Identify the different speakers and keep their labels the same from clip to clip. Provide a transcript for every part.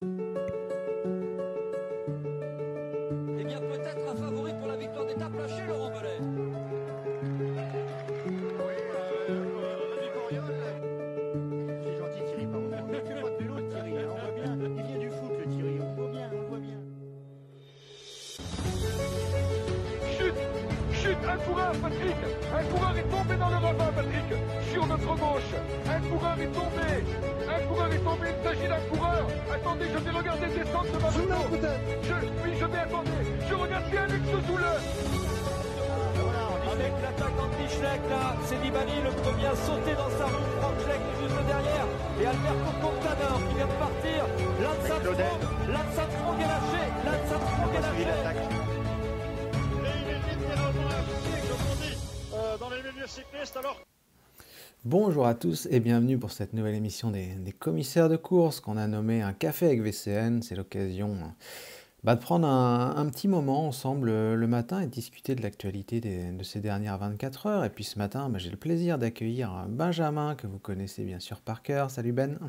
Speaker 1: Eh bien, peut-être un favori pour la victoire d'étape lâché, Laurent Bellet.
Speaker 2: Oui, Rémi Coriol. C'est gentil Thierry, pardon. On ne fait pas de vélo le Thierry, hein, on voit bien. Il vient du foot le Thierry, on voit bien, on voit bien.
Speaker 3: Chute, un coureur, Patrick. Un coureur est tombé dans le ravin, Patrick. Sur notre gauche. Un coureur est tombé. Il s'agit d'un coureur. Attendez, je vais regarder descendre de ma moto. Oui, je vais attendre. Je regarde bien Alex Zoule.
Speaker 1: Avec l'attaque d'Anti-Schleck, là, c'est Nibali, le premier à sauter dans sa roue. Franck Schleck est juste derrière. Et Alberto Contador qui vient de partir. Lance Armstrong est lâché.
Speaker 2: Et il est littéralement impliqué, comme on dit, dans les milieux cyclistes. Alors
Speaker 4: Bonjour à tous et bienvenue pour cette nouvelle émission des commissaires de course qu'on a nommé un café avec VCN. C'est l'occasion de prendre un petit moment ensemble le matin et de discuter de l'actualité de ces dernières 24 heures. Et puis ce matin, j'ai le plaisir d'accueillir Benjamin, que vous connaissez bien sûr par cœur. Salut Ben.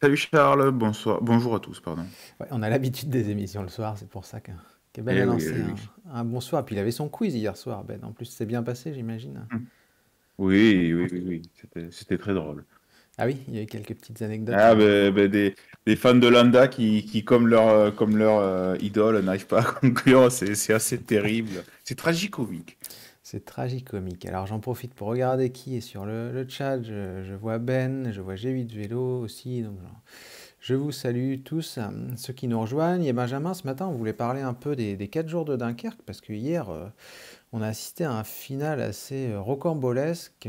Speaker 5: Salut Charles, bonjour à tous, pardon.
Speaker 4: Ouais, on a l'habitude des émissions le soir, c'est pour ça que Ben
Speaker 5: Eh
Speaker 4: a
Speaker 5: oui,
Speaker 4: lancé
Speaker 5: eh oui.
Speaker 4: un bonsoir. Puis il avait son quiz hier soir, Ben. En plus, c'est bien passé, j'imagine.
Speaker 5: Oui, c'était très drôle.
Speaker 4: Ah oui, il y a eu quelques petites anecdotes.
Speaker 5: Ah, des fans de Landa qui comme leur idole, n'arrivent pas à conclure, c'est assez terrible. C'est tragicomique.
Speaker 4: C'est tragicomique. Alors j'en profite pour regarder qui est sur le chat. Je vois Ben, je vois G8 Vélo aussi. Donc je vous salue tous, ceux qui nous rejoignent. Et Benjamin, ce matin, on voulait parler un peu des 4 jours de Dunkerque, parce que hier, on a assisté à un final assez rocambolesque,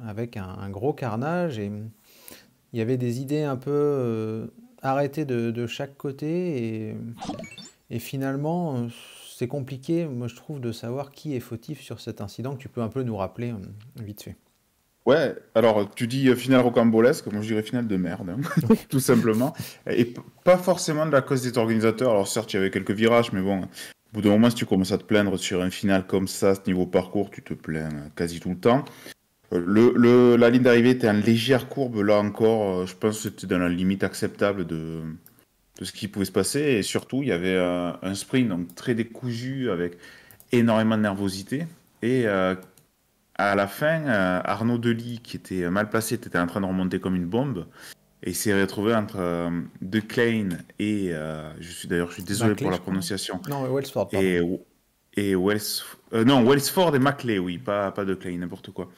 Speaker 4: avec un gros carnage. Et il y avait des idées un peu arrêtées de chaque côté. Et finalement, c'est compliqué, moi je trouve, de savoir qui est fautif sur cet incident, que tu peux un peu nous rappeler vite fait.
Speaker 5: Ouais, alors tu dis finale rocambolesque, moi je dirais finale de merde, hein, tout simplement. Et pas forcément de la cause des organisateurs, alors certes il y avait quelques virages, mais bon, au bout d'un moment si tu commences à te plaindre sur un final comme ça, ce niveau parcours, tu te plains quasi tout le temps. La ligne d'arrivée était en légère courbe, là encore, je pense que c'était dans la limite acceptable de ce qui pouvait se passer, et surtout il y avait un sprint donc très décousu avec énormément de nervosité, et à la fin, Arnaud Delis, qui était mal placé, était en train de remonter comme une bombe. Et il s'est retrouvé entre De Klein et, je suis désolé
Speaker 4: Maclay,
Speaker 5: pour la
Speaker 4: je crois.
Speaker 5: prononciation,
Speaker 4: Non, Wellsford, pardon.
Speaker 5: et Wellsford et Maclay, oui, pas De Klein, n'importe quoi.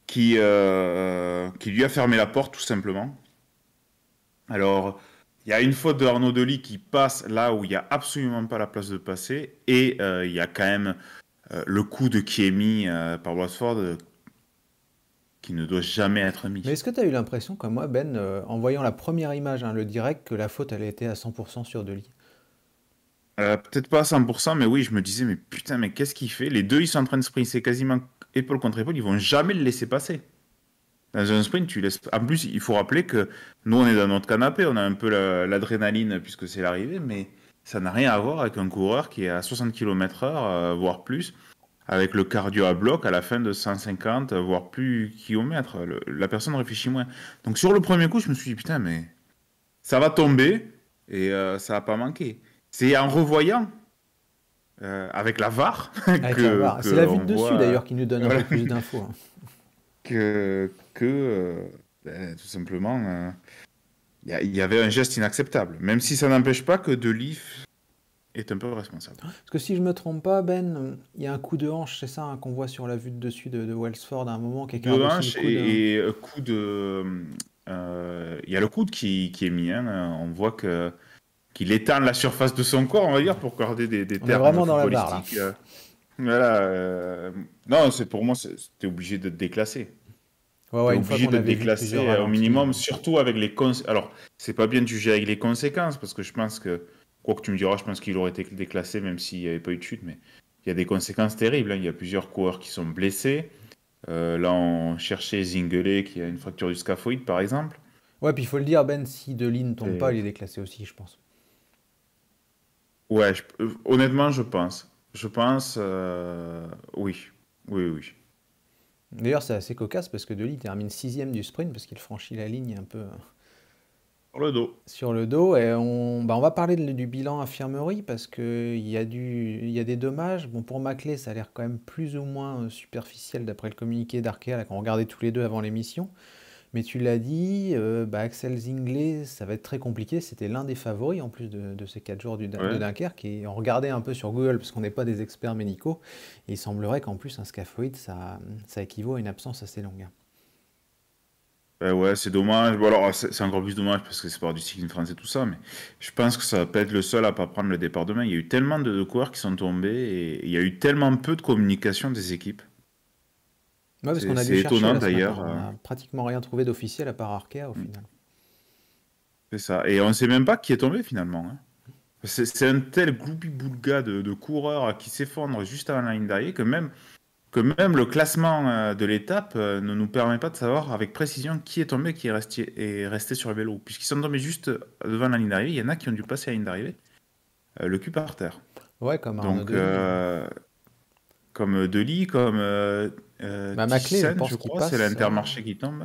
Speaker 5: Qui lui a fermé la porte, tout simplement. Alors, il y a une faute de Arnaud Delis qui passe là où il n'y a absolument pas la place de passer. Et il y a quand même le coup de qui est mis par Wellsford qui ne doit jamais être mis.
Speaker 4: Mais est-ce que tu as eu l'impression, comme moi, Ben, en voyant la première image, le direct, que la faute, elle était à 100% sur Delis?
Speaker 5: Peut-être pas à 100%, mais oui, je me disais, mais putain, mais qu'est-ce qu'il fait? Les deux, ils sont en train de sprinter quasiment épaule contre épaule, ils vont jamais le laisser passer. Dans un sprint, tu laisses. En plus, il faut rappeler que nous, on est dans notre canapé, on a un peu l'adrénaline puisque c'est l'arrivée, mais ça n'a rien à voir avec un coureur qui est à 60 km/h, voire plus, avec le cardio à bloc à la fin de 150, voire plus kilomètres. La personne réfléchit moins. Donc sur le premier coup, je me suis dit, putain, mais ça va tomber et ça va pas manquer. C'est en revoyant avec la VAR
Speaker 4: Avec la VAR. C'est la vue de
Speaker 5: on
Speaker 4: dessus,
Speaker 5: voit
Speaker 4: d'ailleurs, qui nous donne un
Speaker 5: voilà,
Speaker 4: peu plus d'infos.
Speaker 5: tout simplement, il y avait un geste inacceptable. Même si ça n'empêche pas que Delis est un peu responsable.
Speaker 4: Parce que si je me trompe pas, Ben, il y a un coup de hanche, c'est ça, qu'on voit sur la vue de dessus de Wellsford à un moment, quelqu'un
Speaker 5: De
Speaker 4: a reçu
Speaker 5: hanche
Speaker 4: le coude.
Speaker 5: et coup de... Il y a le coude qui est mis. Hein. On voit qu'il étend la surface de son corps, on va dire, pour garder des
Speaker 4: On est
Speaker 5: termes
Speaker 4: vraiment dans la barre, là.
Speaker 5: footballistiques. Voilà. Non, pour moi, c'était obligé d'être déclassé.
Speaker 4: Ouais, ouais,
Speaker 5: T'es
Speaker 4: une fois
Speaker 5: obligé
Speaker 4: qu'on
Speaker 5: d'être
Speaker 4: avait vu
Speaker 5: déclassé
Speaker 4: plusieurs
Speaker 5: au
Speaker 4: ralentis.
Speaker 5: minimum, surtout avec les conséquences. Alors, c'est pas bien de juger avec les conséquences, parce que je pense que, quoi que tu me diras, je pense qu'il aurait été déclassé même s'il n'y avait pas eu de chute, mais il y a des conséquences terribles. Hein. Il y a plusieurs coureurs qui sont blessés. Là, on cherchait Zingelé qui a une fracture du scaphoïde, par exemple.
Speaker 4: Ouais, puis il faut le dire, Ben, si Delis ne tombe pas,
Speaker 5: Et...
Speaker 4: il est déclassé aussi, je pense.
Speaker 5: Ouais, honnêtement, je pense. Je pense, oui. Oui.
Speaker 4: D'ailleurs, c'est assez cocasse parce que Delis termine 6ème du sprint parce qu'il franchit la ligne un peu.
Speaker 5: Sur le dos.
Speaker 4: sur le dos. Et on va parler du bilan infirmerie parce qu'il il y a des dommages. Bon, pour Maclay, ça a l'air quand même plus ou moins superficiel d'après le communiqué d'Arkea là, qu'on regardait tous les deux avant l'émission. Mais tu l'as dit, Axel Zinglet, ça va être très compliqué. C'était l'un des favoris en plus de ces 4 jours de
Speaker 5: Ouais.
Speaker 4: Dunkerque. Et on regardait un peu sur Google parce qu'on n'est pas des experts médicaux. Et il semblerait qu'en plus, un scaphoïde, ça équivaut à une absence assez longue.
Speaker 5: Ouais, c'est dommage. Bon, alors, c'est encore plus dommage parce que c'est pas du cyclisme français et tout ça, mais je pense que ça va pas être le seul à pas prendre le départ demain. Il y a eu tellement de coureurs qui sont tombés et il y a eu tellement peu de communication des équipes.
Speaker 4: Ouais, parce qu'on a dû
Speaker 5: C'est
Speaker 4: chercher
Speaker 5: étonnant
Speaker 4: là ce matin.
Speaker 5: d'ailleurs.
Speaker 4: On a pratiquement rien trouvé d'officiel à part Arkea au
Speaker 5: Mm,
Speaker 4: final.
Speaker 5: c'est ça. Et on sait même pas qui est tombé finalement, hein. C'est un tel gloubi-boulga de coureurs qui s'effondrent juste avant la ligne d'arrivée que même le classement de l'étape ne nous permet pas de savoir avec précision qui est tombé, qui est resté sur le vélo. Puisqu'ils sont tombés juste devant la ligne d'arrivée, il y en a qui ont dû passer la ligne d'arrivée, le cul par terre.
Speaker 4: Ouais, comme Arnaud
Speaker 5: Donc,
Speaker 4: Delis.
Speaker 5: comme Dely, comme
Speaker 4: Maclay, je
Speaker 5: Thyssen,
Speaker 4: pense
Speaker 5: je
Speaker 4: qu'il
Speaker 5: crois, c'est
Speaker 4: passe.
Speaker 5: l'Intermarché qui tombe.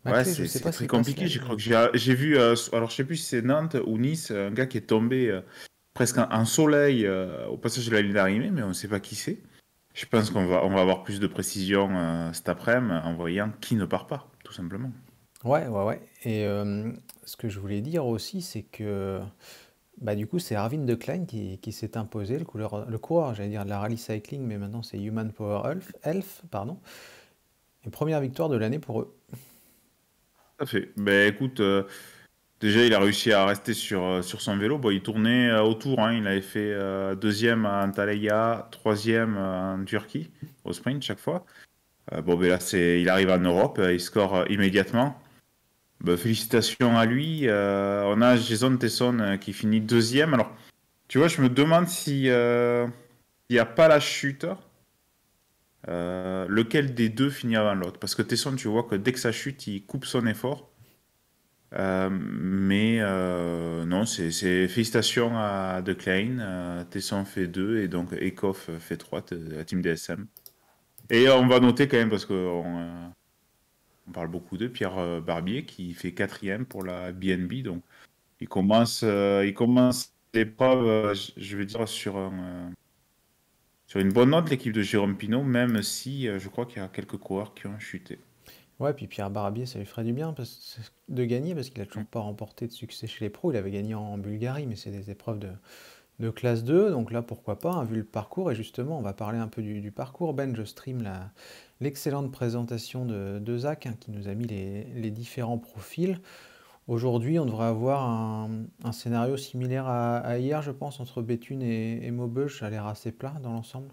Speaker 5: Ouais,
Speaker 4: Maclay, je sais
Speaker 5: c'est
Speaker 4: pas
Speaker 5: très
Speaker 4: s'il passe la
Speaker 5: compliqué. Je crois
Speaker 4: ligne.
Speaker 5: que j'ai vu, alors je sais plus si c'est Nantes ou Nice, un gars qui est tombé presque en soleil au passage de la ligne d'arrivée, mais on ne sait pas qui c'est. Je pense qu'on va avoir plus de précision cet après-midi en voyant qui ne part pas, tout simplement.
Speaker 4: Ouais, ouais, ouais. Et ce que je voulais dire aussi, c'est que du coup, c'est Arvind de Klein qui s'est imposé, le coureur, j'allais dire de la Rally Cycling, mais maintenant c'est Human Power Elf, pardon. Et première victoire de l'année pour eux.
Speaker 5: Tout à fait. Ben écoute, déjà il a réussi à rester sur son vélo. Bon, il tournait autour, hein. Il avait fait deuxième à Antalya, troisième en Turquie, au sprint chaque fois. Bon, ben là, il arrive en Europe, il score immédiatement. Ben, félicitations à lui. On a Jason Tesson qui finit deuxième. Alors, tu vois, je me demande si il n'y a pas la chute, lequel des deux finit avant l'autre. Parce que Tesson, tu vois que dès que ça chute, il coupe son effort. Mais non, c'est félicitations à De Klein. Tesson fait 2 et donc Ekoff fait 3, la team DSM. Et on va noter quand même, parce qu'on parle beaucoup de Pierre Barbier qui fait quatrième pour la BNB. Donc il commence l'épreuve, je vais dire, sur une bonne note, l'équipe de Jérôme Pinault, même si je crois qu'il y a quelques coureurs qui ont chuté.
Speaker 4: Ouais, puis Pierre Barbier, ça lui ferait du bien de gagner parce qu'il a
Speaker 5: Mm.
Speaker 4: toujours pas remporté de succès chez les pros. Il avait gagné en Bulgarie, mais c'est des épreuves de classe 2. Donc là, pourquoi pas, hein, vu le parcours. Et justement, on va parler un peu du parcours. Ben, je stream l'excellente présentation de Zach, hein, qui nous a mis les différents profils. Aujourd'hui, on devrait avoir un scénario similaire à hier, je pense, entre Béthune et Maubeuge. Ça a l'air assez plat dans l'ensemble.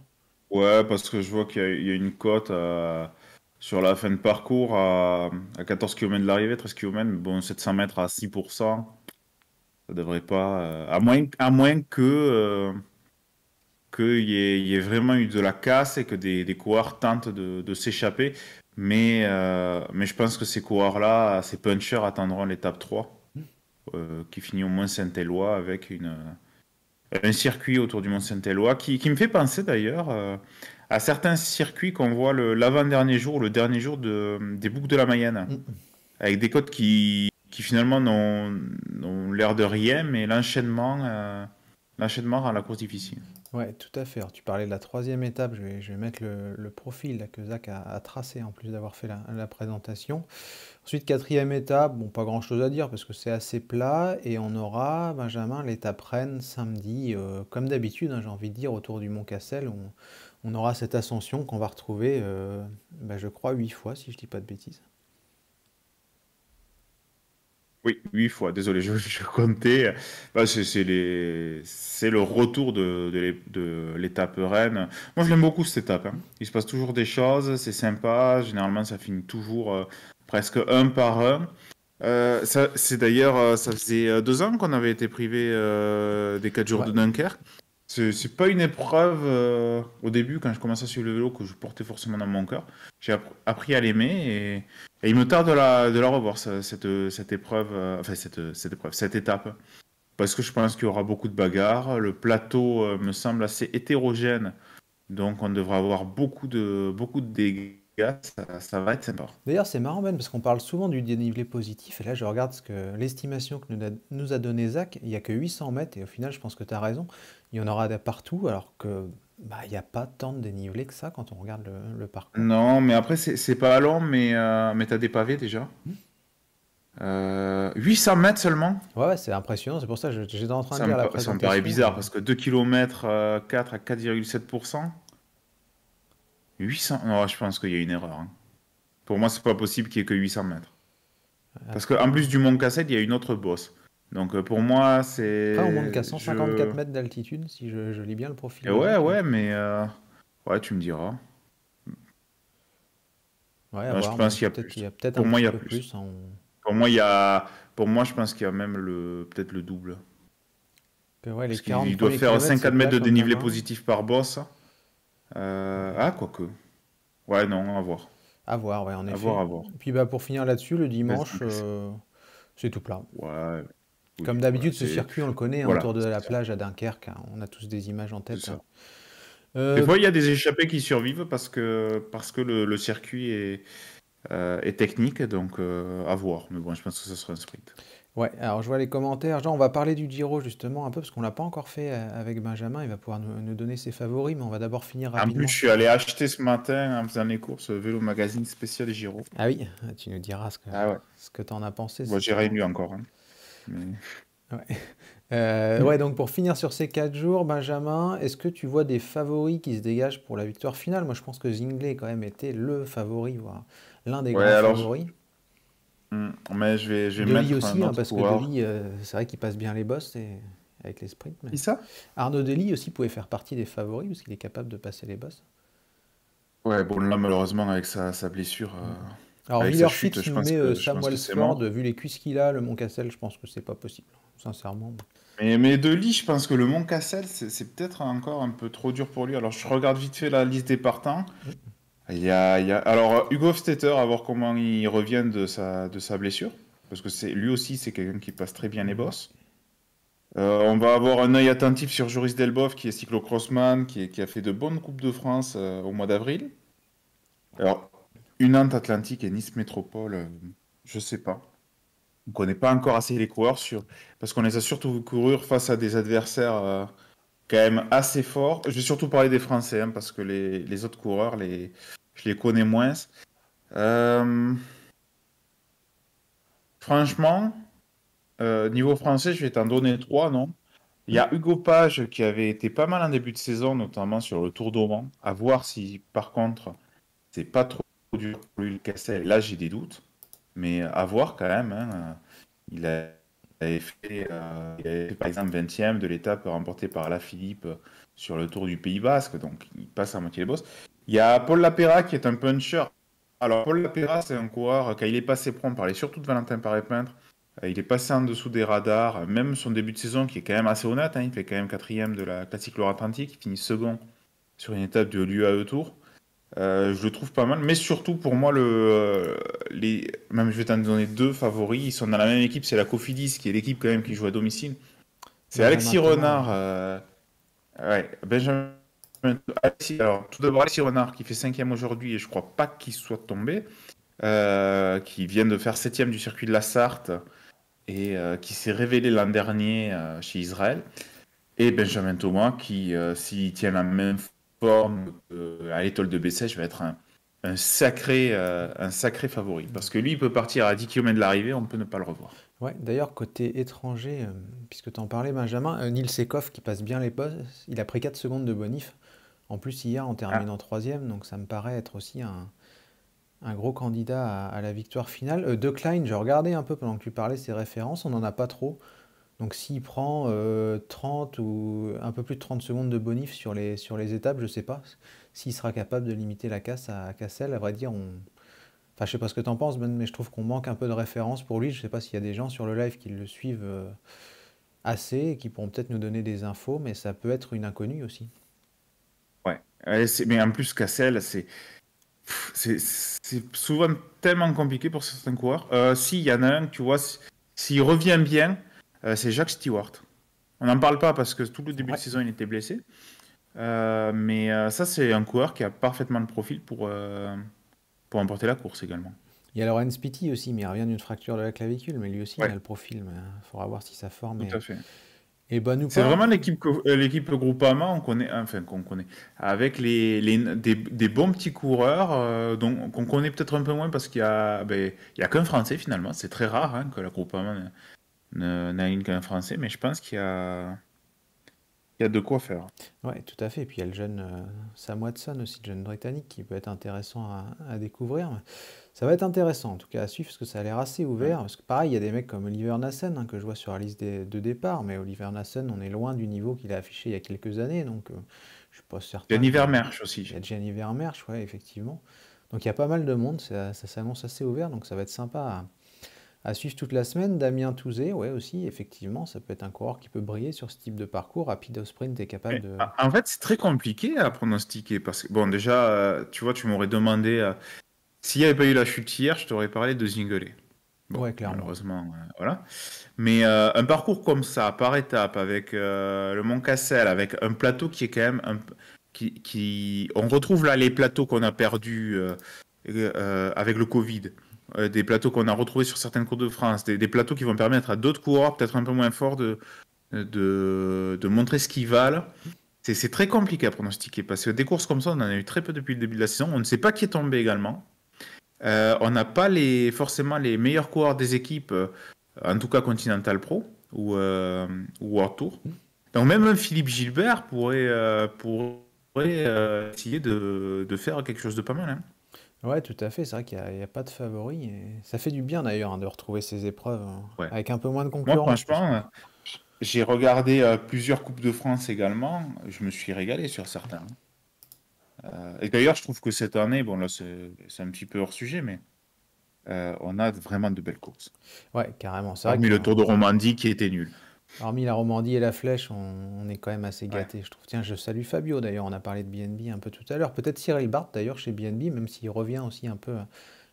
Speaker 5: Ouais, parce que je vois qu'il y a une cote sur la fin de parcours à 14 km de l'arrivée, 13 km, mais bon, 700 mètres à 6%, ça devrait pas. À moins qu'il y ait vraiment eu de la casse et que des coureurs tentent de s'échapper. Mais je pense que ces coureurs-là, ces punchers attendront l'étape 3, qui finit au Mont-Saint-Éloi avec un circuit autour du Mont-Saint-Éloi qui me fait penser d'ailleurs à certains circuits qu'on voit l'avant-dernier jour ou le dernier jour des boucles de la Mayenne,
Speaker 4: Mm.
Speaker 5: avec des côtes qui finalement n'ont l'air de rien, mais l'enchaînement rend la course difficile.
Speaker 4: Ouais, tout à fait. Alors, tu parlais de la troisième étape, je vais mettre le profil là, que Zach a tracé en plus d'avoir fait la présentation. Ensuite, quatrième étape, bon, pas grand-chose à dire parce que c'est assez plat et on aura, Benjamin, l'étape Rennes samedi, comme d'habitude, hein, j'ai envie de dire, autour du Mont Cassel. On aura cette ascension qu'on va retrouver, je crois, 8 fois, si je dis pas de bêtises.
Speaker 5: Oui, 8 fois, désolé, je comptais. Bah, c'est le retour de l'étape Rennes. Moi, je l'aime beaucoup cette étape, hein. Il se passe toujours des choses, c'est sympa. Généralement, ça finit toujours presque un par un. C'est d'ailleurs, ça faisait 2 ans qu'on avait été privé des 4 jours
Speaker 4: Ouais,
Speaker 5: de Dunkerque. C'est pas une épreuve au début, quand je commençais à suivre le vélo, que je portais forcément dans mon cœur. J'ai appris à l'aimer et il me tarde de la revoir, cette épreuve, enfin cette étape. Parce que je pense qu'il y aura beaucoup de bagarres. Le plateau me semble assez hétérogène, donc on devra avoir beaucoup de dégâts. gars, ça va être sympa.
Speaker 4: D'ailleurs, c'est marrant, Ben, parce qu'on parle souvent du dénivelé positif, et là, je regarde l'estimation que nous a donné Zach, il n'y a que 800 mètres, et au final, je pense que tu as raison, il y en aura de partout, alors que il n'y a pas tant de dénivelé que ça quand on regarde le parcours.
Speaker 5: Non, mais après, c'est pas long, mais t'as des pavés déjà. 800 mètres seulement?
Speaker 4: Ouais, c'est impressionnant, c'est pour ça que j'étais en train de
Speaker 5: Ça
Speaker 4: lire la
Speaker 5: me paraît
Speaker 4: présentation.
Speaker 5: bizarre, parce que 2 km 4 à 4,7%. 800? Non, je pense qu'il y a une erreur, hein. Pour moi, c'est pas possible qu'il y ait que 800 mètres. Parce qu'en plus du Mont Cassel, il y a une autre bosse. Donc pour moi, c'est...
Speaker 4: Après, on monte qu'à 154 mètres d'altitude, si je lis bien le profil.
Speaker 5: Ouais, mais... Ouais, tu me diras.
Speaker 4: Ouais,
Speaker 5: Non, je
Speaker 4: voir,
Speaker 5: pense qu'il y a
Speaker 4: peut-être
Speaker 5: plus.
Speaker 4: il y a peut-être
Speaker 5: Pour
Speaker 4: un
Speaker 5: moi, il y
Speaker 4: petit
Speaker 5: a
Speaker 4: peu
Speaker 5: plus.
Speaker 4: plus.
Speaker 5: Pour moi, je pense qu'il y a même peut-être le double.
Speaker 4: Ouais, les
Speaker 5: Parce
Speaker 4: 40
Speaker 5: qu'il doit
Speaker 4: premiers
Speaker 5: faire
Speaker 4: kilomètres,
Speaker 5: 50
Speaker 4: c'est
Speaker 5: mètres
Speaker 4: plat
Speaker 5: de
Speaker 4: comme
Speaker 5: dénivelé
Speaker 4: la main.
Speaker 5: positif par bosse. Quoique. Ouais, non, à voir.
Speaker 4: À voir, ouais, en effet.
Speaker 5: À voir.
Speaker 4: Et puis pour finir là-dessus, le dimanche,
Speaker 5: Vas-y.
Speaker 4: c'est tout plat.
Speaker 5: Ouais. Oui,
Speaker 4: Comme d'habitude,
Speaker 5: voilà,
Speaker 4: ce circuit, on le connaît,
Speaker 5: voilà,
Speaker 4: autour de la
Speaker 5: c'est ça.
Speaker 4: plage à Dunkerque, hein, on a tous des images en
Speaker 5: C'est
Speaker 4: tête.
Speaker 5: ça.
Speaker 4: hein.
Speaker 5: Des fois, il y a des échappées qui survivent parce que le circuit est technique, donc à voir. Mais bon, je pense que ce sera un sprint.
Speaker 4: Ouais, alors je vois les commentaires. Genre, on va parler du Giro justement un peu, parce qu'on l'a pas encore fait avec Benjamin. Il va pouvoir nous donner ses favoris, mais on va d'abord finir
Speaker 5: En
Speaker 4: rapidement.
Speaker 5: plus, je suis allé acheter ce matin, en faisant les courses, Vélo Magazine spécial Giro.
Speaker 4: Ah oui, tu nous diras
Speaker 5: Ah ouais.
Speaker 4: ce que tu en as pensé.
Speaker 5: Bon, j'ai rien lu encore, hein. Mais...
Speaker 4: Ouais, donc pour finir sur ces 4 jours, Benjamin, est-ce que tu vois des favoris qui se dégagent pour la victoire finale? Moi, je pense que Zingley, quand même, était le favori, voire l'un des
Speaker 5: Ouais,
Speaker 4: grands
Speaker 5: alors,
Speaker 4: favoris.
Speaker 5: mais je vais
Speaker 4: Delhi
Speaker 5: mettre
Speaker 4: aussi,
Speaker 5: un autre
Speaker 4: parce que
Speaker 5: coureur.
Speaker 4: Delhi, c'est vrai qu'il passe bien les bosses avec les sprints. Mais...
Speaker 5: Qui ça?
Speaker 4: Arnaud Delhi aussi pouvait faire partie des favoris, parce qu'il est capable de passer les bosses.
Speaker 5: Ouais, bon, là, malheureusement, avec sa blessure,
Speaker 4: Alors,
Speaker 5: avec sa chute,
Speaker 4: Willer-Fitz
Speaker 5: je
Speaker 4: nous
Speaker 5: pense
Speaker 4: met
Speaker 5: que
Speaker 4: Sam
Speaker 5: c'est
Speaker 4: Wellsford,
Speaker 5: mort.
Speaker 4: vu les cuisses qu'il a, le Mont Cassel, je pense que c'est pas possible, sincèrement.
Speaker 5: Mais de Lee, je pense que le Mont Cassel, c'est peut-être encore un peu trop dur pour lui. Alors, je regarde vite fait la liste des partants. Alors, Hugo Hofstetter, à voir comment il revient de sa blessure. Parce que lui aussi, c'est quelqu'un qui passe très bien les bosses. On va avoir un œil attentif sur Joris Delboff, qui est cyclocrossman, qui a fait de bonnes Coupes de France au mois d'avril. Alors, une Nantes Atlantique et Nice Métropole, je sais pas. On ne connaît pas encore assez les coureurs, parce qu'on les a surtout vu courir face à des adversaires quand même assez forts. Je vais surtout parler des Français, hein, parce que les autres coureurs, je les connais moins. Franchement, niveau français, je vais t'en donner 3, non? Il y a Hugo Page qui avait été pas mal en début de saison, notamment sur le Tour d'Oman. À voir si, par contre, c'est pas trop dur pour lui le casser. Là, j'ai des doutes. Mais à voir quand même, hein. Il avait fait, par exemple 20e de l'étape remportée par Lafilippe sur le Tour du Pays Basque, donc il passe à moitié les bosses. Il y a Paul Lapera qui est un puncher. Alors Paul Lapera, c'est un coureur, quand il est passé pro, on parlait surtout de Valentin Paré-Peintre. Il est passé en dessous des radars, même son début de saison qui est quand même assez honnête, hein, il fait quand même 4e de la Classique Loire-Atlantique, il finit second sur une étape de l'UAE Tour. Je le trouve pas mal, mais surtout pour moi, même je vais t'en donner 2 favoris, ils sont dans la même équipe, c'est la Cofidis, qui est l'équipe quand même qui joue à domicile. C'est Alexis Renard, ouais, Benjamin. Alors, tout d'abord, Alexis Renard qui fait 5e aujourd'hui, et je crois pas qu'il soit tombé, qui vient de faire 7e du circuit de la Sarthe, et qui s'est révélé l'an dernier chez Israël. Et Benjamin Thomas qui, s'il tient la même forme à l'étoile de Bessèges, va être un sacré favori. Parce que lui, il peut partir à 10 km de l'arrivée, on peut ne pas le revoir.
Speaker 4: Ouais, d'ailleurs, côté étranger, puisque tu en parlais, Benjamin, Nils Sekov qui passe bien les postes, il a pris 4 secondes de bonif. En plus, hier, en terminant 3e, donc ça me paraît être aussi un gros candidat à la victoire finale. De Klein, j'ai regardé un peu pendant que tu parlais ses références, on n'en a pas trop. Donc s'il prend 30 ou un peu plus de 30 secondes de bonif sur les étapes, je ne sais pas s'il sera capable de limiter la casse à Cassel. À vrai dire, enfin, je sais pas ce que tu en penses, Ben, mais je trouve qu'on manque un peu de références pour lui. Je ne sais pas s'il y a des gens sur le live qui le suivent assez et qui pourront peut-être nous donner des infos, mais ça peut être une inconnue aussi.
Speaker 5: Ouais, mais en plus, Cassel, c'est souvent tellement compliqué pour certains coureurs. S'il y en a un, tu vois, s'il revient bien, c'est Jacques Stewart. On n'en parle pas parce que tout le début de saison, il était blessé. Mais ça, c'est un coureur qui a parfaitement le profil pour remporter la course également.
Speaker 4: Il y a Laurent Spiti aussi, mais il revient d'une fracture de la clavicule, mais lui aussi, il
Speaker 5: Ouais,
Speaker 4: a le profil. Il faudra voir si sa forme
Speaker 5: tout à fait.
Speaker 4: est bonne ou
Speaker 5: C'est
Speaker 4: pas.
Speaker 5: vraiment l'équipe Groupama, on connaît, enfin qu'on connaît, avec des bons petits coureurs qu'on connaît peut-être un peu moins parce il y a qu'un Français finalement. C'est très rare hein, que la Groupama n'aligne qu'un Français, mais je pense qu'il y a de quoi faire.
Speaker 4: Ouais, tout à fait. Et puis il y a le jeune Sam Watson aussi, le jeune Britannique, qui peut être intéressant à découvrir. Ça va être intéressant en tout cas à suivre parce que ça a l'air assez ouvert. Parce que pareil, il y a des mecs comme Oliver Nassen que je vois sur la liste de départ, mais Oliver Nassen, on est loin du niveau qu'il a affiché il y a quelques années, donc je suis pas certain.
Speaker 5: Gianni Vermeersch aussi.
Speaker 4: Il y a Gianni Vermeersch, ouais, effectivement. Donc il y a pas mal de monde, ça s'annonce assez ouvert, donc ça va être sympa à suivre toute la semaine. Damien Touzé, ouais, aussi, effectivement, ça peut être un coureur qui peut briller sur ce type de parcours. Rapide au sprint est capable de.
Speaker 5: En fait, c'est très compliqué à pronostiquer parce que, bon, déjà, tu vois, tu m'aurais demandé s'il n'y avait pas eu la chute hier, je t'aurais parlé de Zingelé. Bon,
Speaker 4: Ouais, clairement.
Speaker 5: malheureusement, voilà. Mais un parcours comme ça, par étape, avec le Mont Cassel, avec un plateau qui est quand même on retrouve là les plateaux qu'on a perdus avec le Covid. Des plateaux qu'on a retrouvés sur certaines courses de France, des plateaux qui vont permettre à d'autres coureurs, peut-être un peu moins forts, de montrer ce qu'ils valent. C'est très compliqué à pronostiquer parce que des courses comme ça, on en a eu très peu depuis le début de la saison. On ne sait pas qui est tombé également. On n'a pas forcément les meilleurs coureurs des équipes, en tout cas Continental Pro ou World Tour. Donc même un Philippe Gilbert pourrait essayer de faire quelque chose de pas mal. Hein.
Speaker 4: Ouais, tout à fait. C'est vrai qu'il n'y a pas de favori. Et ça fait du bien d'ailleurs de retrouver ces épreuves
Speaker 5: Ouais.
Speaker 4: avec un peu moins de
Speaker 5: Moi,
Speaker 4: concurrence.
Speaker 5: franchement, j'ai regardé plusieurs Coupes de France également. Je me suis régalé sur certains. Et d'ailleurs, je trouve que cette année, bon là c'est un petit peu hors sujet, mais on a vraiment de belles courses.
Speaker 4: Ouais, carrément. C'est vrai
Speaker 5: Hormis
Speaker 4: que
Speaker 5: le Tour de Romandie qui était nul.
Speaker 4: hormis la Romandie et la Flèche, on est quand même assez
Speaker 5: Ouais.
Speaker 4: gâtés, je trouve. Tiens, je salue Fabio d'ailleurs. On a parlé de BNB un peu tout à l'heure. Peut-être Cyril Barth d'ailleurs chez BNB, même s'il revient aussi un peu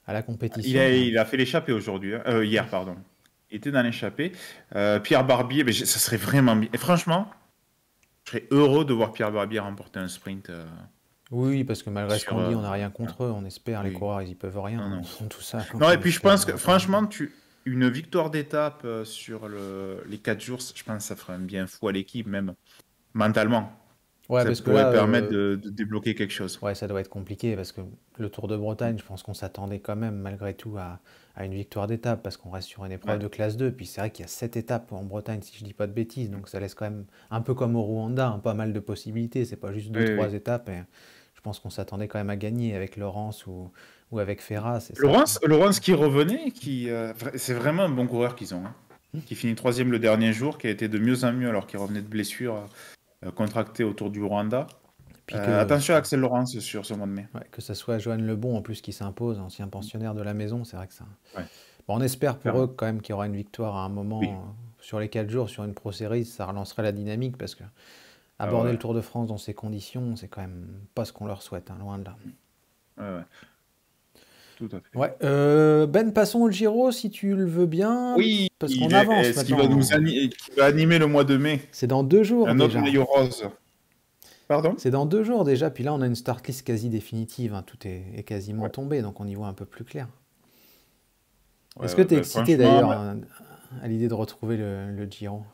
Speaker 4: à la compétition.
Speaker 5: Il a fait l'échappée aujourd'hui, hier, pardon. Il était dans l'échappée. Pierre Barbier, mais ça serait vraiment bien. Et franchement, je serais heureux de voir Pierre Barbier remporter un sprint.
Speaker 4: Oui, parce que malgré ce
Speaker 5: Sur,
Speaker 4: qu'on dit, on n'a rien contre eux. On espère, les
Speaker 5: oui.
Speaker 4: coureurs, ils y peuvent rien.
Speaker 5: Non, non.
Speaker 4: Ils font tout ça.
Speaker 5: Non,
Speaker 4: on
Speaker 5: et puis je
Speaker 4: espère,
Speaker 5: pense que
Speaker 4: on va pas-
Speaker 5: franchement, une victoire d'étape sur les 4 jours, je pense que ça ferait un bien fou à l'équipe, même mentalement.
Speaker 4: Ouais,
Speaker 5: Ça
Speaker 4: parce que
Speaker 5: pourrait
Speaker 4: là,
Speaker 5: permettre de débloquer quelque chose.
Speaker 4: ouais, ça doit être compliqué parce que le Tour de Bretagne, je pense qu'on s'attendait quand même malgré tout à une victoire d'étape parce qu'on reste sur une épreuve
Speaker 5: Ouais.
Speaker 4: de classe 2. Puis c'est vrai qu'il y a 7 étapes en Bretagne, si je dis pas de bêtises. Donc ça laisse quand même un peu comme au Rwanda, pas mal de possibilités. C'est pas juste 2-3
Speaker 5: Oui.
Speaker 4: étapes. Et je pense qu'on s'attendait quand même à gagner avec Laurence ou avec Ferrat. C'est ça.
Speaker 5: Laurence qui revenait, c'est vraiment un bon coureur qu'ils ont. Hein. Qui finit 3e le dernier jour, qui a été de mieux en mieux alors qu'il revenait de blessure contractée autour du Rwanda.
Speaker 4: Puis
Speaker 5: Attention à Axel Laurence sur ce mois de mai.
Speaker 4: ouais, que ce soit Johan Lebon en plus qui s'impose, ancien pensionnaire de la maison, c'est vrai que ça.
Speaker 5: Ouais.
Speaker 4: Bon, on espère pour
Speaker 5: Clairement.
Speaker 4: eux quand même qu'il y aura une victoire à un moment
Speaker 5: Oui.
Speaker 4: sur les 4 jours, sur une Pro Series, ça relancerait la dynamique parce que aborder
Speaker 5: ouais.
Speaker 4: le Tour de France dans ces conditions, c'est quand même pas ce qu'on leur souhaite, hein, loin de là.
Speaker 5: Ouais. Tout à fait.
Speaker 4: Ouais, Ben, passons au Giro si tu le veux bien.
Speaker 5: Oui,
Speaker 4: parce qu'on avance
Speaker 5: est-ce qu'il
Speaker 4: maintenant.
Speaker 5: qui va animer le mois de mai
Speaker 4: C'est dans 2 jours
Speaker 5: un autre
Speaker 4: déjà.
Speaker 5: maillot rose. Pardon?
Speaker 4: C'est dans 2 jours déjà, puis là on a une start list quasi définitive, hein, tout est quasiment
Speaker 5: Ouais.
Speaker 4: tombé, donc on y voit un peu plus clair.
Speaker 5: Ouais,
Speaker 4: Est-ce que tu es
Speaker 5: bah,
Speaker 4: excité
Speaker 5: franchement,
Speaker 4: d'ailleurs
Speaker 5: bah,
Speaker 4: à l'idée de retrouver le Giro?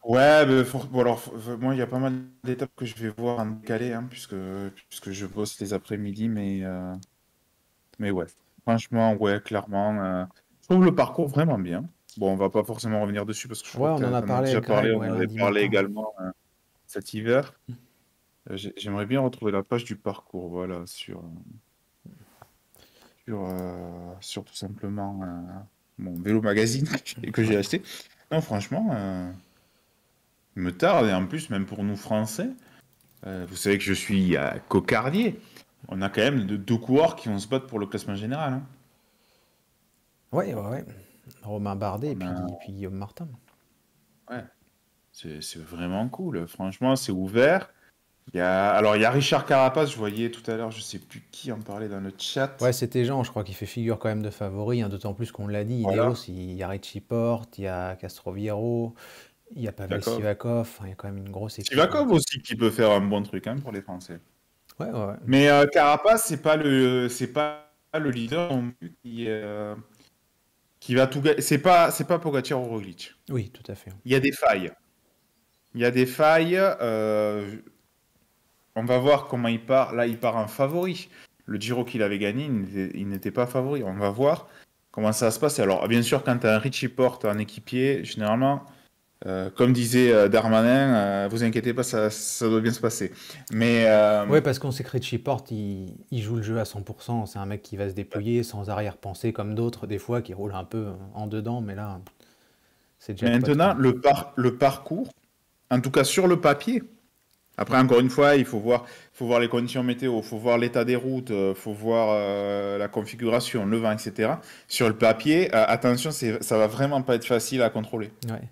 Speaker 5: ouais, bon, alors, moi, il y a pas mal d'étapes que je vais voir en décalé, hein, puisque je bosse les après-midi, mais ouais. Franchement, ouais, clairement. Je trouve le parcours vraiment bien. Bon, on va pas forcément revenir dessus parce que je
Speaker 4: Ouais,
Speaker 5: crois
Speaker 4: on
Speaker 5: que
Speaker 4: en a
Speaker 5: t'en as
Speaker 4: parlé
Speaker 5: déjà
Speaker 4: avec Greg,
Speaker 5: parlé, on
Speaker 4: ouais,
Speaker 5: en avait
Speaker 4: lundi
Speaker 5: parlé
Speaker 4: matin.
Speaker 5: également cet hiver. J'aimerais bien retrouver la page du parcours, voilà, sur tout simplement mon vélo magazine que j'ai acheté. Non, franchement, il me tarde, et en plus, même pour nous Français, vous savez que je suis cocardier. On a quand même deux coureurs qui vont se battre pour le classement général. Hein.
Speaker 4: Ouais. Romain Bardet et
Speaker 5: On a-
Speaker 4: puis Guillaume Martin.
Speaker 5: Ouais, c'est vraiment cool. Franchement, c'est ouvert. Alors, il y a Richard Carapace, je voyais tout à l'heure, je sais plus qui en parlait dans le chat.
Speaker 4: Ouais, c'était Jean, je crois qu'il fait figure quand même de favori, hein, d'autant plus qu'on l'a dit,
Speaker 5: Voilà.
Speaker 4: Ineos, il y a Richie Porte, il y a Castroviero, il y a Pavel
Speaker 5: D'accord.
Speaker 4: Sivakov, enfin, il y a quand même une grosse équipe.
Speaker 5: Sivakov aussi qui peut faire un bon truc hein, pour les Français.
Speaker 4: Ouais.
Speaker 5: Mais Carapace, c'est pas le leader non plus qui va tout gagner. C'est pas Pogacar ou Roglic.
Speaker 4: Oui, tout à fait.
Speaker 5: Il y a des failles. Il y a des failles. On va voir comment il part. Là, il part en favori. Le Giro qu'il avait gagné, il n'était pas favori. On va voir comment ça va se passer. Alors, bien sûr, quand tu as un Richie Porte en équipier, généralement, comme disait Darmanin, vous inquiétez pas, ça doit bien se passer. Mais
Speaker 4: Ouais, parce qu'on sait que Richie Porte, il joue le jeu à 100%. C'est un mec qui va se dépouiller sans arrière-pensée comme d'autres, des fois, qui roulent un peu en dedans. Mais là, c'est jackpot,
Speaker 5: maintenant,
Speaker 4: quoi.
Speaker 5: le parcours, en tout cas sur le papier. Après, encore une fois, il faut voir les conditions météo, il faut voir l'état des routes, il faut voir la configuration, le vent, etc. Sur le papier, attention, ça va vraiment pas être facile à contrôler.
Speaker 4: Ouais,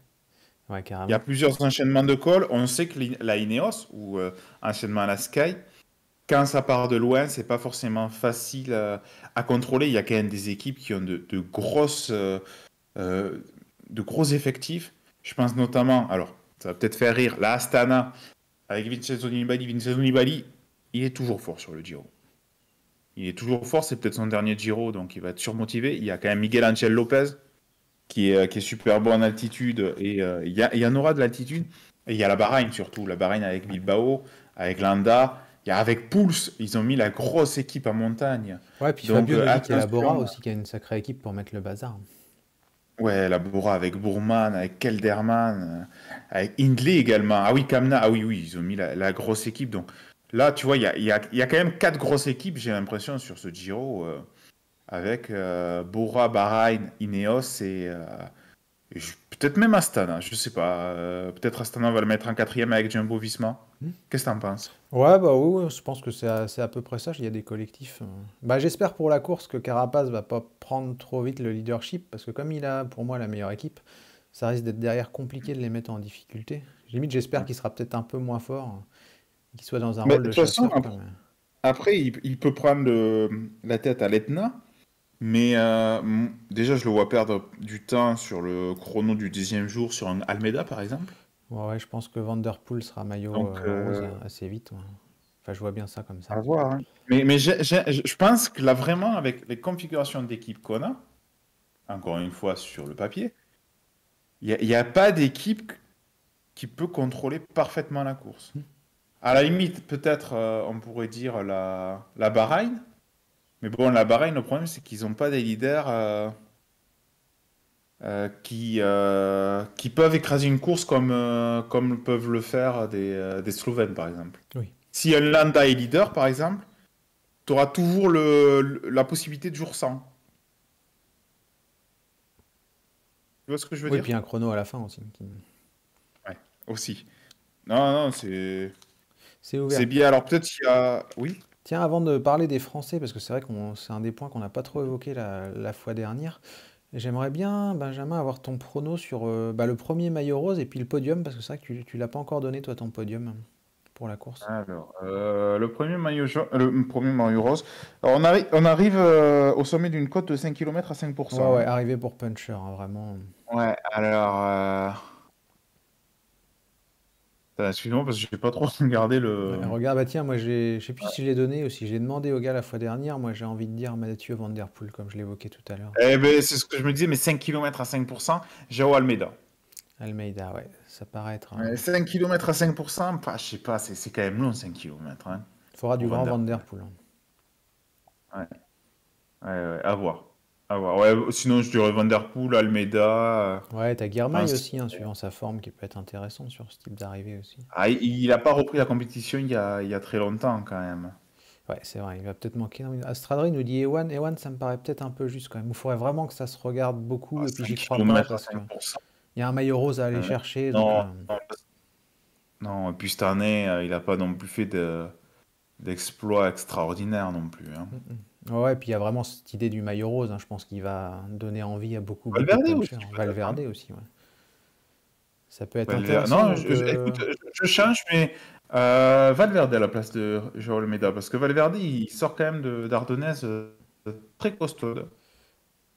Speaker 5: Il y a
Speaker 4: carrément.
Speaker 5: plusieurs enchaînements de cols. On sait que la Ineos, ou enchaînement à la Sky, quand ça part de loin, c'est pas forcément facile à contrôler. Il y a quand même des équipes qui ont de gros effectifs. Je pense notamment, alors, ça va peut-être faire rire, la Astana, avec Vincenzo Nibali. Vincenzo Nibali, il est toujours fort sur le Giro. Il est toujours fort, c'est peut-être son dernier Giro, donc il va être surmotivé. Il y a quand même Miguel Angel Lopez, qui est super bon en altitude, et il y en aura de l'altitude. Et il y a la Bahreïn surtout, la Bahreïn avec Bilbao, avec Landa, avec Pouls, ils ont mis la grosse équipe en montagne.
Speaker 4: Ouais, puis
Speaker 5: Donc,
Speaker 4: Fabio Novi qui a la
Speaker 5: attention.
Speaker 4: Bora aussi, qui a une sacrée équipe pour mettre le bazar.
Speaker 5: Ouais, la Bora avec Bourman, avec Kelderman, avec Hindley également. Ah oui, Kamna, ah oui, ils ont mis la grosse équipe. Donc là, tu vois, il y a quand même 4 grosses équipes, j'ai l'impression, sur ce Giro, avec Bora, Bahreïn, Ineos et peut-être même Astana, je sais pas. Peut-être Astana va le mettre en 4e avec Jumbo-Visma. Qu'est-ce que t'en penses?
Speaker 4: Ouais, bah oui, je pense que c'est à peu près ça. Il y a des collectifs. Bah, j'espère pour la course que Carapaz va pas prendre trop vite le leadership, parce que comme il a pour moi la meilleure équipe, ça risque d'être derrière compliqué de les mettre en difficulté. Limite, j'espère qu'il sera peut-être un peu moins fort, qu'il soit dans un
Speaker 5: Mais
Speaker 4: rôle
Speaker 5: de
Speaker 4: de
Speaker 5: toute façon,
Speaker 4: chasseur, quoi, mais-
Speaker 5: après, il peut prendre la tête à l'Etna, mais déjà, je le vois perdre du temps sur le chrono du 10e jour sur un Almeida, par exemple.
Speaker 4: Ouais, je pense que Van Der Poel sera maillot
Speaker 5: Donc,
Speaker 4: rose assez vite, ouais. Enfin, je vois bien ça comme ça.
Speaker 5: à voir, hein. Mais je pense que là, vraiment, avec les configurations d'équipe qu'on a, encore une fois sur le papier, il n'y a pas d'équipe qui peut contrôler parfaitement la course. À la limite, peut-être, on pourrait dire la Bahreïn. Mais bon, la Bahreïn, le problème, c'est qu'ils n'ont pas des leaders qui peuvent écraser une course comme peuvent le faire des Slovènes, par exemple.
Speaker 4: Oui.
Speaker 5: Si un Landa est leader, par exemple, tu auras toujours la possibilité de jour 100. Tu vois ce que je veux
Speaker 4: Oui,
Speaker 5: dire?
Speaker 4: puis un chrono à la fin aussi.
Speaker 5: Ouais, aussi. Non, c'est
Speaker 4: C'est ouvert.
Speaker 5: bien. Alors peut-être qu'il y a... Oui?
Speaker 4: Tiens, avant de parler des Français, parce que c'est vrai que c'est un des points qu'on n'a pas trop évoqué la fois dernière, j'aimerais bien, Benjamin, avoir ton prono sur le premier maillot rose et puis le podium, parce que c'est vrai que tu l'as pas encore donné, toi, ton podium pour la course.
Speaker 5: Alors, le premier maillot rose. Alors, on arrive au sommet d'une côte de 5 km à 5%.
Speaker 4: Ouais, arrivé pour Puncher, hein, vraiment.
Speaker 5: Ouais, alors... Excuse-moi parce que j'ai pas trop regardé le...
Speaker 4: Ouais, regarde, bah tiens, moi, je sais plus si je l'ai donné ou si j'ai demandé au gars la fois dernière, moi j'ai envie de dire Mathieu Van Der Poel, comme je l'évoquais tout à l'heure.
Speaker 5: Eh ben, c'est ce que je me disais, mais 5 km à 5%, Joao Almeida.
Speaker 4: Almeida, ouais, ça paraît être...
Speaker 5: 5 km à 5%, je sais pas, c'est quand même long 5 km. Hein,
Speaker 4: faudra du
Speaker 5: pour
Speaker 4: grand
Speaker 5: Van Der
Speaker 4: Van Der Poel.
Speaker 5: Ouais, à voir. À voir. Ouais, sinon, je dirais Van Der Poel, Almeida.
Speaker 4: Ouais, t'as Girmay
Speaker 5: Mince.
Speaker 4: aussi, hein, suivant sa forme, qui peut être intéressant sur ce type d'arrivée aussi.
Speaker 5: Ah, il a pas repris la compétition il y a très longtemps quand même.
Speaker 4: Ouais, c'est vrai, il va peut-être manquer. Non, Astradri nous dit Ewan. Ewan, ça me paraît peut-être un peu juste quand même. Il faudrait vraiment que ça se regarde beaucoup, et puis
Speaker 5: 5
Speaker 4: j'y crois pas
Speaker 5: km à
Speaker 4: parce qu'il
Speaker 5: 5%.
Speaker 4: y a un maillot rose à aller chercher. Donc,
Speaker 5: Non, non, et puis cette année, il n'a pas non plus fait d'exploits extraordinaires non plus. Hein.
Speaker 4: ouais, et puis il y a vraiment cette idée du maillot rose, hein, je pense qu'il va donner envie à beaucoup de
Speaker 5: Valverde
Speaker 4: punchers.
Speaker 5: aussi,
Speaker 4: Valverde aussi, ouais. Ça peut être
Speaker 5: Valverde.
Speaker 4: intéressant.
Speaker 5: Non,
Speaker 4: donc,
Speaker 5: écoute, je change, mais Valverde à la place de Joao Almeida, parce que Valverde, il sort quand même d'Ardennaise très costaude.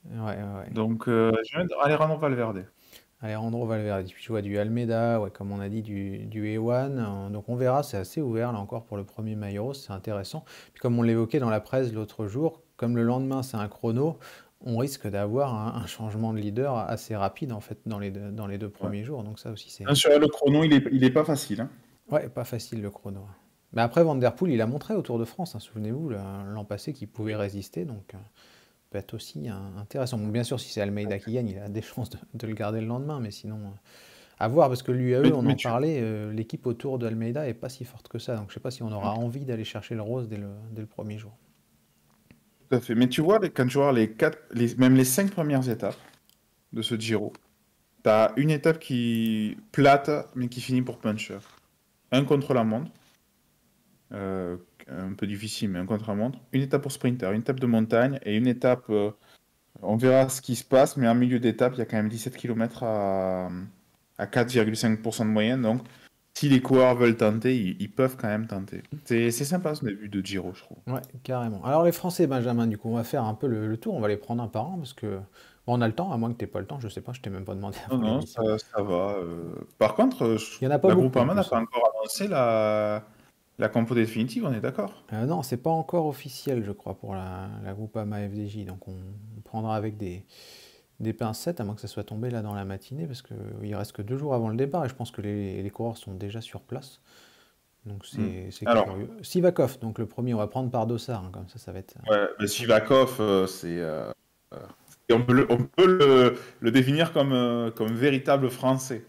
Speaker 4: ouais.
Speaker 5: Donc, je vais mettre Alejandro Valverde.
Speaker 4: Alejandro Valverde. Puis je vois du Almeida, ouais, comme on a dit, du Ewan. Donc on verra, c'est assez ouvert là encore pour le premier maillot rose, c'est intéressant. Puis comme on l'évoquait dans la presse l'autre jour, comme le lendemain c'est un chrono, on risque d'avoir un changement de leader assez rapide en fait dans les deux
Speaker 5: Ouais.
Speaker 4: premiers jours. Donc ça aussi c'est
Speaker 5: Bien sûr, le chrono, il est pas facile, hein.
Speaker 4: ouais, pas facile le chrono. Mais après Van Der Poel, il a montré au Tour de France, hein, souvenez-vous, l'an passé qu'il pouvait résister, donc peut être aussi intéressant. Bon, bien sûr, si c'est Almeida qui gagne, il a des chances de le garder le lendemain, mais sinon, à voir, parce que l'UAE, on
Speaker 5: Mais
Speaker 4: en parlait, l'équipe autour d'Almeida est pas si forte que ça, donc je sais pas si on aura envie d'aller chercher le rose dès le premier jour.
Speaker 5: tout à fait. Mais tu vois, quand tu vois même les 5 premières étapes de ce Giro, tu as une étape qui plate, mais qui finit pour puncher. Un contre-la-montre, un peu difficile, mais un contre-la-montre. Une étape pour sprinter, une étape de montagne et une étape, on verra ce qui se passe, mais en milieu d'étape, il y a quand même 17 km à 4,5% de moyenne. Donc, si les coureurs veulent tenter, ils peuvent quand même tenter. C'est sympa ce début de Giro, je trouve.
Speaker 4: Ouais, carrément. Alors les Français, Benjamin, du coup, on va faire un peu le tour, on va les prendre un par un, parce que bon, on a le temps, à moins que tu n'aies pas le temps, je sais pas, je t'ai même pas demandé
Speaker 5: Non,
Speaker 4: avant
Speaker 5: non,
Speaker 4: l'émission.
Speaker 5: ça va. Par contre,
Speaker 4: Il y en a pas
Speaker 5: la
Speaker 4: beaucoup en
Speaker 5: Groupama n'a
Speaker 4: plus.
Speaker 5: pas encore annoncé la compo définitive, on est d'accord?
Speaker 4: Non, c'est pas encore officiel, je crois, pour la Groupama FDJ. Donc on prendra avec des pincettes, à moins que ça soit tombé là dans la matinée, parce qu'il reste que 2 jours avant le départ, et je pense que les coureurs sont déjà sur place. Donc c'est
Speaker 5: Alors,
Speaker 4: curieux. Sivakov, donc le premier, on va prendre par Dossard, hein, comme ça va être.
Speaker 5: ouais, mais Sivakov, et on peut le définir comme véritable Français.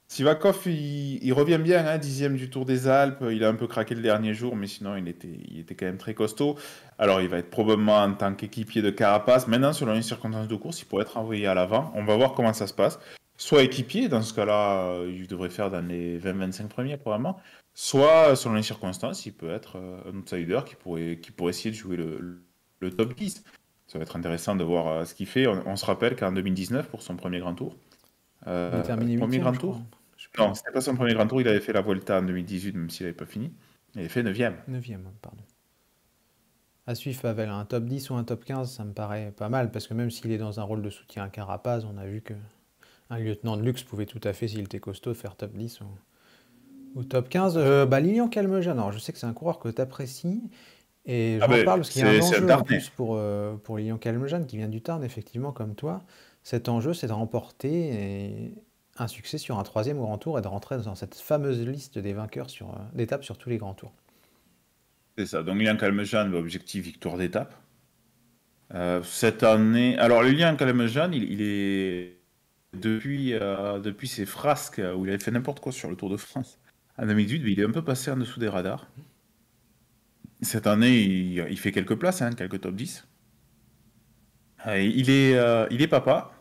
Speaker 5: Sivakov, il revient bien, hein, 10e du Tour des Alpes. Il a un peu craqué le dernier jour, mais sinon, il était quand même très costaud. Alors, il va être probablement en tant qu'équipier de Carapace. Maintenant, selon les circonstances de course, il pourrait être envoyé à l'avant. On va voir comment ça se passe. Soit équipier, dans ce cas-là, il devrait faire dans les 20-25 premiers, probablement. Soit, selon les circonstances, il peut être un outsider qui pourrait essayer de jouer le top 10. Ça va être intéressant de voir ce qu'il fait. On se rappelle qu'en 2019, pour son premier grand tour,
Speaker 4: Il est terminé
Speaker 5: premier
Speaker 4: 8e,
Speaker 5: grand
Speaker 4: je crois.
Speaker 5: tour,
Speaker 4: Je sais plus.
Speaker 5: non, c'était pas son premier grand tour, il avait fait la Vuelta en 2018, même s'il n'avait pas fini. Il avait fait 9e.
Speaker 4: 9e, pardon. À suivre, Pavel, un top 10 ou un top 15, ça me paraît pas mal, parce que même s'il est dans un rôle de soutien à Carapaz, on a vu que un lieutenant de luxe pouvait tout à fait, s'il était costaud, faire top 10 ou top 15. Lilian Calmejane, alors je sais que c'est un coureur que tu apprécies, et j'en parle parce qu'il y a un
Speaker 5: c'est
Speaker 4: enjeu
Speaker 5: un
Speaker 4: en
Speaker 5: Tarnais.
Speaker 4: plus pour Lilian Calmejane, qui vient du Tarn, effectivement, comme toi. Cet enjeu, c'est de remporter un succès sur un 3e grand tour et de rentrer dans cette fameuse liste des vainqueurs d'étapes sur tous les grands tours.
Speaker 5: C'est ça. Donc, Lilian Calmejane, objectif victoire d'étape. Cette année. Alors, Lilian Calmejane, il est. Depuis ses frasques où il avait fait n'importe quoi sur le Tour de France en 2018, il est un peu passé en dessous des radars. Cette année, il fait quelques places, hein, quelques top 10. Il est papa.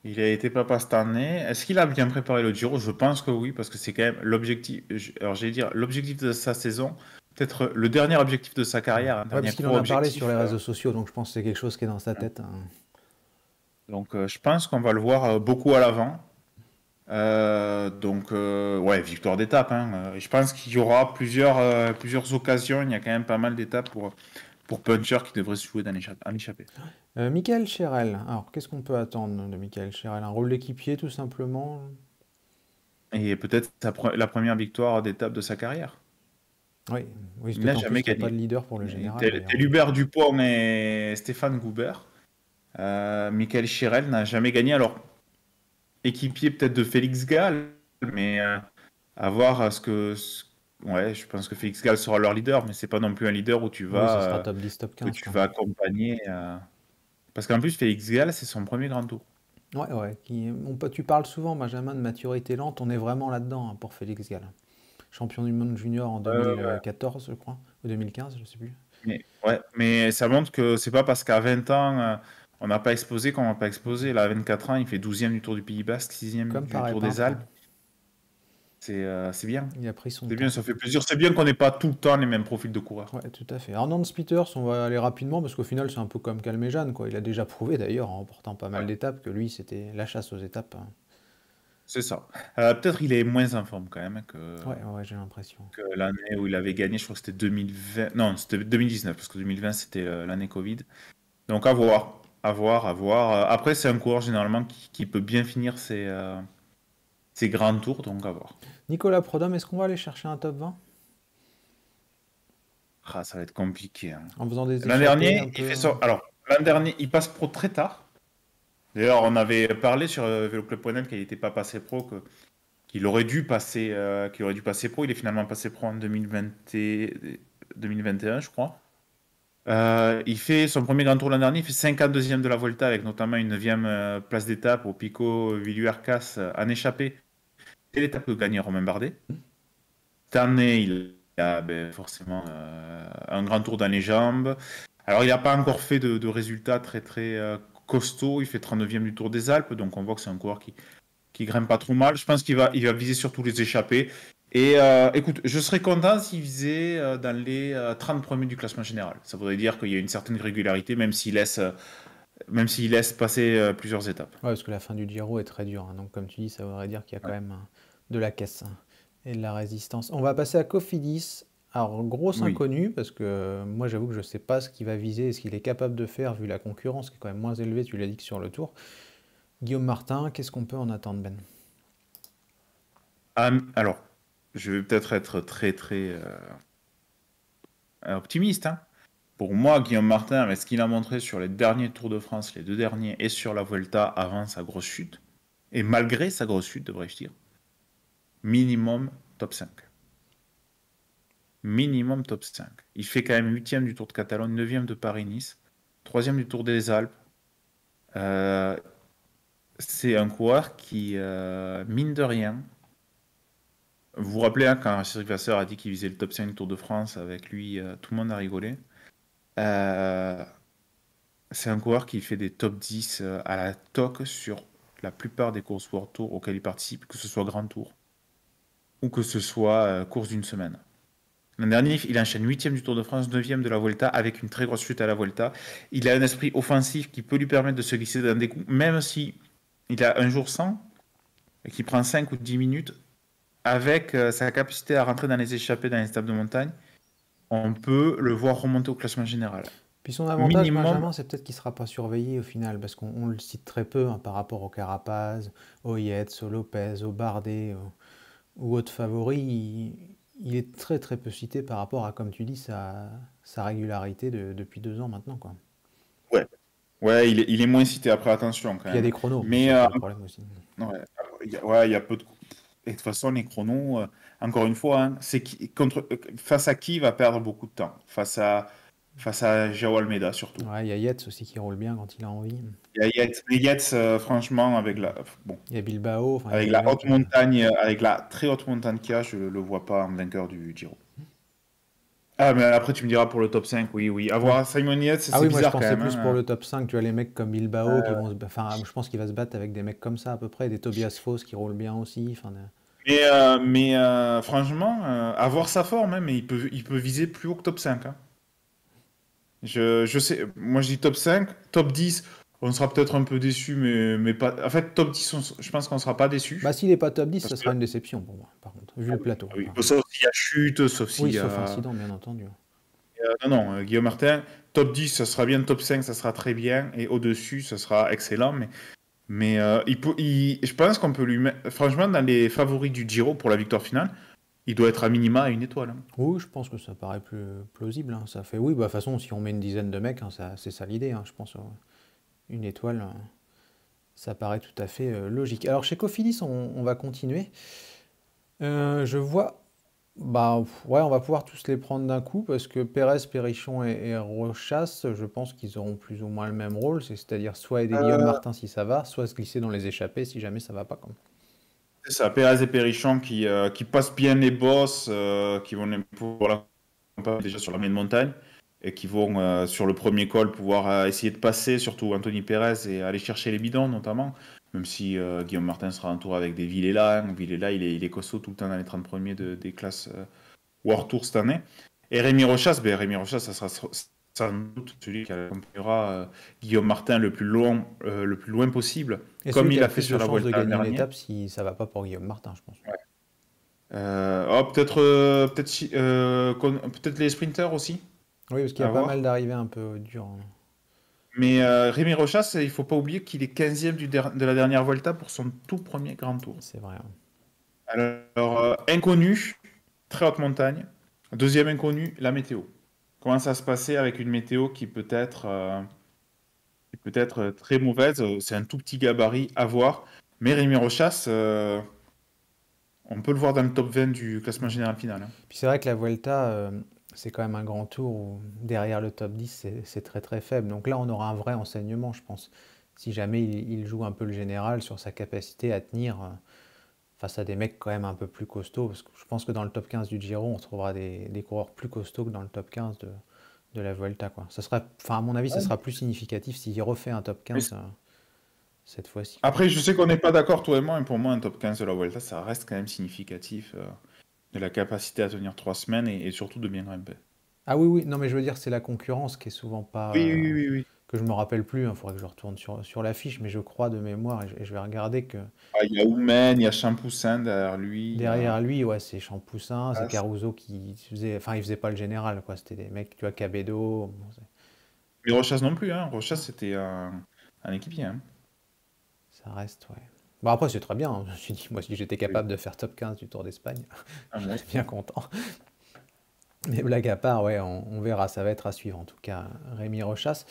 Speaker 5: Il a été papa cette année. Est-ce qu'il a bien préparé le Giro? Je pense que oui, parce que c'est quand même l'objectif. Alors, j'allais dire l'objectif de sa saison, peut-être le dernier objectif de sa carrière.
Speaker 4: Ouais, parce qu'il en a parlé sur les réseaux sociaux, donc je pense que c'est quelque chose qui est dans sa tête. Hein.
Speaker 5: Donc, je pense qu'on va le voir beaucoup à l'avant. Ouais, victoire d'étape, hein. Je pense qu'il y aura plusieurs occasions. Il y a quand même pas mal d'étapes pour Puncher qui devrait se jouer en échappée.
Speaker 4: Michael Cherel, alors qu'est-ce qu'on peut attendre de Michael Cherel? Un rôle d'équipier tout simplement?
Speaker 5: Et peut-être la première victoire d'étape de sa carrière.
Speaker 4: Oui,
Speaker 5: Il n'a jamais gagné.
Speaker 4: Pas de leader pour le général.
Speaker 5: T'es Hubert Dupont et Stéphane Goubert. Michael Cherel n'a jamais gagné. Alors, équipier peut-être de Félix Gall, mais à voir ouais, je pense que Félix Gall sera leur leader, mais c'est pas non plus un leader où tu vas,
Speaker 4: ça sera top 10, top 15,
Speaker 5: que tu vas accompagner. Parce qu'en plus, Félix Gall, c'est son premier grand tour.
Speaker 4: Ouais. Tu parles souvent, Benjamin, de maturité lente. On est vraiment là-dedans, hein, pour Félix Gall. Champion du monde junior en 2014, je crois, ou 2015, je sais plus.
Speaker 5: Mais ça montre que c'est pas parce qu'à 20 ans, on n'a pas explosé qu'on n'a pas explosé. Là, à 24 ans, il fait 12e du Tour du Pays Basque, 6e du Tour des Alpes. C'est bien.
Speaker 4: Il a pris son
Speaker 5: C'est
Speaker 4: temps.
Speaker 5: bien, ça fait plaisir. C'est bien qu'on n'ait pas tout le temps les mêmes profils de coureurs.
Speaker 4: Ouais, tout à fait. Alors, Nance Peters, on va aller rapidement parce qu'au final, c'est un peu comme Calmejane, quoi. Il a déjà prouvé d'ailleurs en remportant pas mal d'étapes que lui, c'était la chasse aux étapes. Hein.
Speaker 5: C'est ça. Peut-être il est moins en forme quand même que.
Speaker 4: Ouais, j'ai l'impression.
Speaker 5: Que l'année où il avait gagné, je crois que c'était 2020. Non, c'était 2019 parce que 2020 c'était l'année Covid. Donc à voir. Après, c'est un coureur généralement qui peut bien finir ses grands tours, donc à voir.
Speaker 4: Nicolas Prodhomme, est-ce qu'on va aller chercher un top 20?
Speaker 5: Ah, ça va être compliqué. Hein.
Speaker 4: En faisant des
Speaker 5: L'an
Speaker 4: échappées
Speaker 5: dernier,
Speaker 4: un peu.
Speaker 5: Alors, l'an dernier, il passe pro très tard. D'ailleurs, on avait parlé sur VéloClub.net qu'il n'était pas passé pro, qu'il aurait dû passer pro. Il est finalement passé pro en 2021, je crois. Il fait son premier grand tour l'an dernier, il fait 52e de la Volta avec notamment une 9e place d'étape au Pico Villuercas en échappée. C'est l'étape que gagne Romain Bardet. Cette année, il a forcément un grand tour dans les jambes. Alors, il n'a pas encore fait de résultats très très costauds. Il fait 39e du Tour des Alpes, donc on voit que c'est un coureur qui grimpe pas trop mal. Je pense qu'il va viser surtout les échappées. Et écoute, je serais content s'il visait dans les 30 premiers du classement général. Ça voudrait dire qu'il y a une certaine régularité, même s'il laisse passer plusieurs étapes.
Speaker 4: Ouais, parce que la fin du Giro est très dure. Hein. Donc, comme tu dis, ça voudrait dire qu'il y a quand même de la caisse et de la résistance. On va passer à Cofidis. Alors, grosse inconnue, parce que moi, j'avoue que je ne sais pas ce qu'il va viser et ce qu'il est capable de faire, vu la concurrence qui est quand même moins élevée, tu l'as dit, que sur le Tour. Guillaume Martin, qu'est-ce qu'on peut en attendre, Ben?
Speaker 5: Alors, je vais peut-être être très très optimiste. Hein. Pour moi, Guillaume Martin, avec ce qu'il a montré sur les derniers Tours de France, les 2 derniers, et sur la Vuelta avant sa grosse chute, et malgré sa grosse chute, devrais-je dire, minimum top 5. Minimum top 5. Il fait quand même 8e du Tour de Catalogne, 9e de Paris-Nice, 3e du Tour des Alpes. C'est un coureur qui, mine de rien, vous vous rappelez hein, quand Cyril Vasseur a dit qu'il visait le top 5 du Tour de France, avec lui, tout le monde a rigolé. C'est un coureur qui fait des top 10 à la toque sur la plupart des courses World Tour auxquelles il participe, que ce soit Grand Tour ou que ce soit course d'une semaine. L'an dernier, il enchaîne 8e du Tour de France, 9e de la Vuelta, avec une très grosse chute à la Vuelta. Il a un esprit offensif qui peut lui permettre de se glisser dans des coups, même si il a un jour sans, et qu'il prend 5 ou 10 minutes, avec sa capacité à rentrer dans les échappées, dans les étapes de montagne, on peut le voir remonter au classement général.
Speaker 4: Puis son avantage, Benjamin, c'est peut-être qu'il ne sera pas surveillé au final, parce qu'on le cite très peu par rapport au Carapaz, au Yates, au Lopez, au Bardet ou autres favoris. Il est très très peu cité par rapport à, comme tu dis, sa régularité depuis 2 ans maintenant, quoi.
Speaker 5: Ouais, il est moins cité. Après, attention, quand même.
Speaker 4: Il y a des chronos,
Speaker 5: mais
Speaker 4: c'est le problème aussi.
Speaker 5: Il y a peu de... Et de toute façon, les chronos, encore une fois, hein, face à qui va perdre beaucoup de temps? Face à João Almeida, surtout.
Speaker 4: Ouais, il y a Yates aussi qui roule bien quand il a envie.
Speaker 5: Il y a Yates. Mais Yates, franchement, avec la... Bon,
Speaker 4: il y a Bilbao.
Speaker 5: Avec la haute montagne, avec la très haute montagne qu'il y a, je ne le vois pas en vainqueur du Giro. Ah, mais après, tu me diras pour le top 5, oui. Avoir Simon Yates, c'est bizarre quand même.
Speaker 4: Moi, je pensais plus pour le top 5. Tu as les mecs comme Bilbao qui vont je pense qu'il va se battre avec des mecs comme ça à peu près. Des Tobias Foss qui roulent bien aussi.
Speaker 5: Mais franchement, avoir sa forme, hein, mais il peut viser plus haut que top 5. Hein. Je sais, moi je dis top 5, top 10, on sera peut-être un peu déçu, mais pas. En fait, top 10, je pense qu'on ne sera pas déçu.
Speaker 4: S'il n'est pas top 10, ça sera une déception pour moi, par contre, vu le plateau.
Speaker 5: Oui. Sauf s'il y a chute, sauf s'il y a.
Speaker 4: Sauf incident, bien entendu.
Speaker 5: Non, Guillaume Martin, top 10, ça sera bien, top 5, ça sera très bien, et au-dessus, ça sera excellent, mais je pense qu'on peut lui mettre. Franchement, dans les favoris du Giro pour la victoire finale, il doit être à minima à 1 étoile. Hein.
Speaker 4: Oui, je pense que ça paraît plus plausible. Hein. Ça fait, de toute façon, si on met une dizaine de mecs, hein, c'est ça l'idée. Hein, je pense 1 étoile, ça paraît tout à fait logique. Alors chez Cofidis, on va continuer. Je vois, on va pouvoir tous les prendre d'un coup parce que Pérez, Périchon et Rochas, je pense qu'ils auront plus ou moins le même rôle, c'est-à-dire soit aider Guillaume Martin si ça va, soit se glisser dans les échappées si jamais ça va pas.
Speaker 5: C'est ça, Pérez et Périchon qui passent bien les bosses, qui vont déjà sur la main de montagne et qui vont sur le premier col pouvoir essayer de passer, surtout Anthony Pérez, et aller chercher les bidons notamment, même si Guillaume Martin sera en tour avec des Villela. Hein. Villela, il est costaud tout le temps dans les 30 premiers des classes World Tour cette année. Et Rémi Rochas, ça sera sans doute celui qui accompagnera Guillaume Martin le plus loin possible,
Speaker 4: et
Speaker 5: comme il a fait sur la Vuelta
Speaker 4: de gagner
Speaker 5: dernière.
Speaker 4: une étape si ça va pas pour Guillaume Martin, je pense.
Speaker 5: Ouais. Peut-être les sprinters aussi.
Speaker 4: Oui, parce qu'il y a pas mal d'arrivées un peu dures.
Speaker 5: Mais Rémi Rochas, il ne faut pas oublier qu'il est 15e de la dernière Vuelta pour son tout premier grand tour.
Speaker 4: C'est vrai.
Speaker 5: Alors, inconnu, très haute montagne. Deuxième inconnu, la météo. commence à se passer avec une météo qui peut être très mauvaise. C'est un tout petit gabarit à voir. Mais Rémi Rochas, on peut le voir dans le top 20 du classement général final. Hein.
Speaker 4: Puis c'est vrai que la Vuelta, c'est quand même un grand tour où derrière le top 10, c'est très très faible. Donc là, on aura un vrai enseignement, je pense. Si jamais il joue un peu le général sur sa capacité à tenir face à des mecs quand même un peu plus costauds. Parce que je pense que dans le top 15 du Giro, on trouvera des coureurs plus costauds que dans le top 15 de la Vuelta, quoi. Ça sera, enfin, à mon avis, ça sera plus significatif s'il refait un top 15 cette fois-ci.
Speaker 5: Après, je sais qu'on n'est pas d'accord, toi et moi, mais pour moi, un top 15 de la Vuelta, ça reste quand même significatif de la capacité à tenir 3 semaines et surtout de bien grimper.
Speaker 4: Ah oui, oui, non, mais je veux dire, c'est la concurrence qui est souvent pas.
Speaker 5: Oui.
Speaker 4: Que je me rappelle plus, il faudrait que je retourne sur l'affiche, mais je crois de mémoire, et je vais regarder que
Speaker 5: Ah, il y a Oumen, il y a Champoussin derrière lui.
Speaker 4: derrière lui, ouais, c'est Champoussin, c'est
Speaker 5: Ah,
Speaker 4: Caruso qui faisait. Enfin, il faisait pas le général, quoi. C'était des mecs, tu vois, Cabedo. Bon,
Speaker 5: Mais Rochas non plus, hein. Rochas, c'était un équipier. Hein.
Speaker 4: ça reste, ouais. Bon, après, c'est très bien, hein. Je me suis dit, moi, si j'étais capable de faire top 15 du Tour d'Espagne,
Speaker 5: Ah,
Speaker 4: je
Speaker 5: moi
Speaker 4: serais bien content. Mais blague à part, ouais, on verra, ça va être à suivre en tout cas, Rémi Rochas.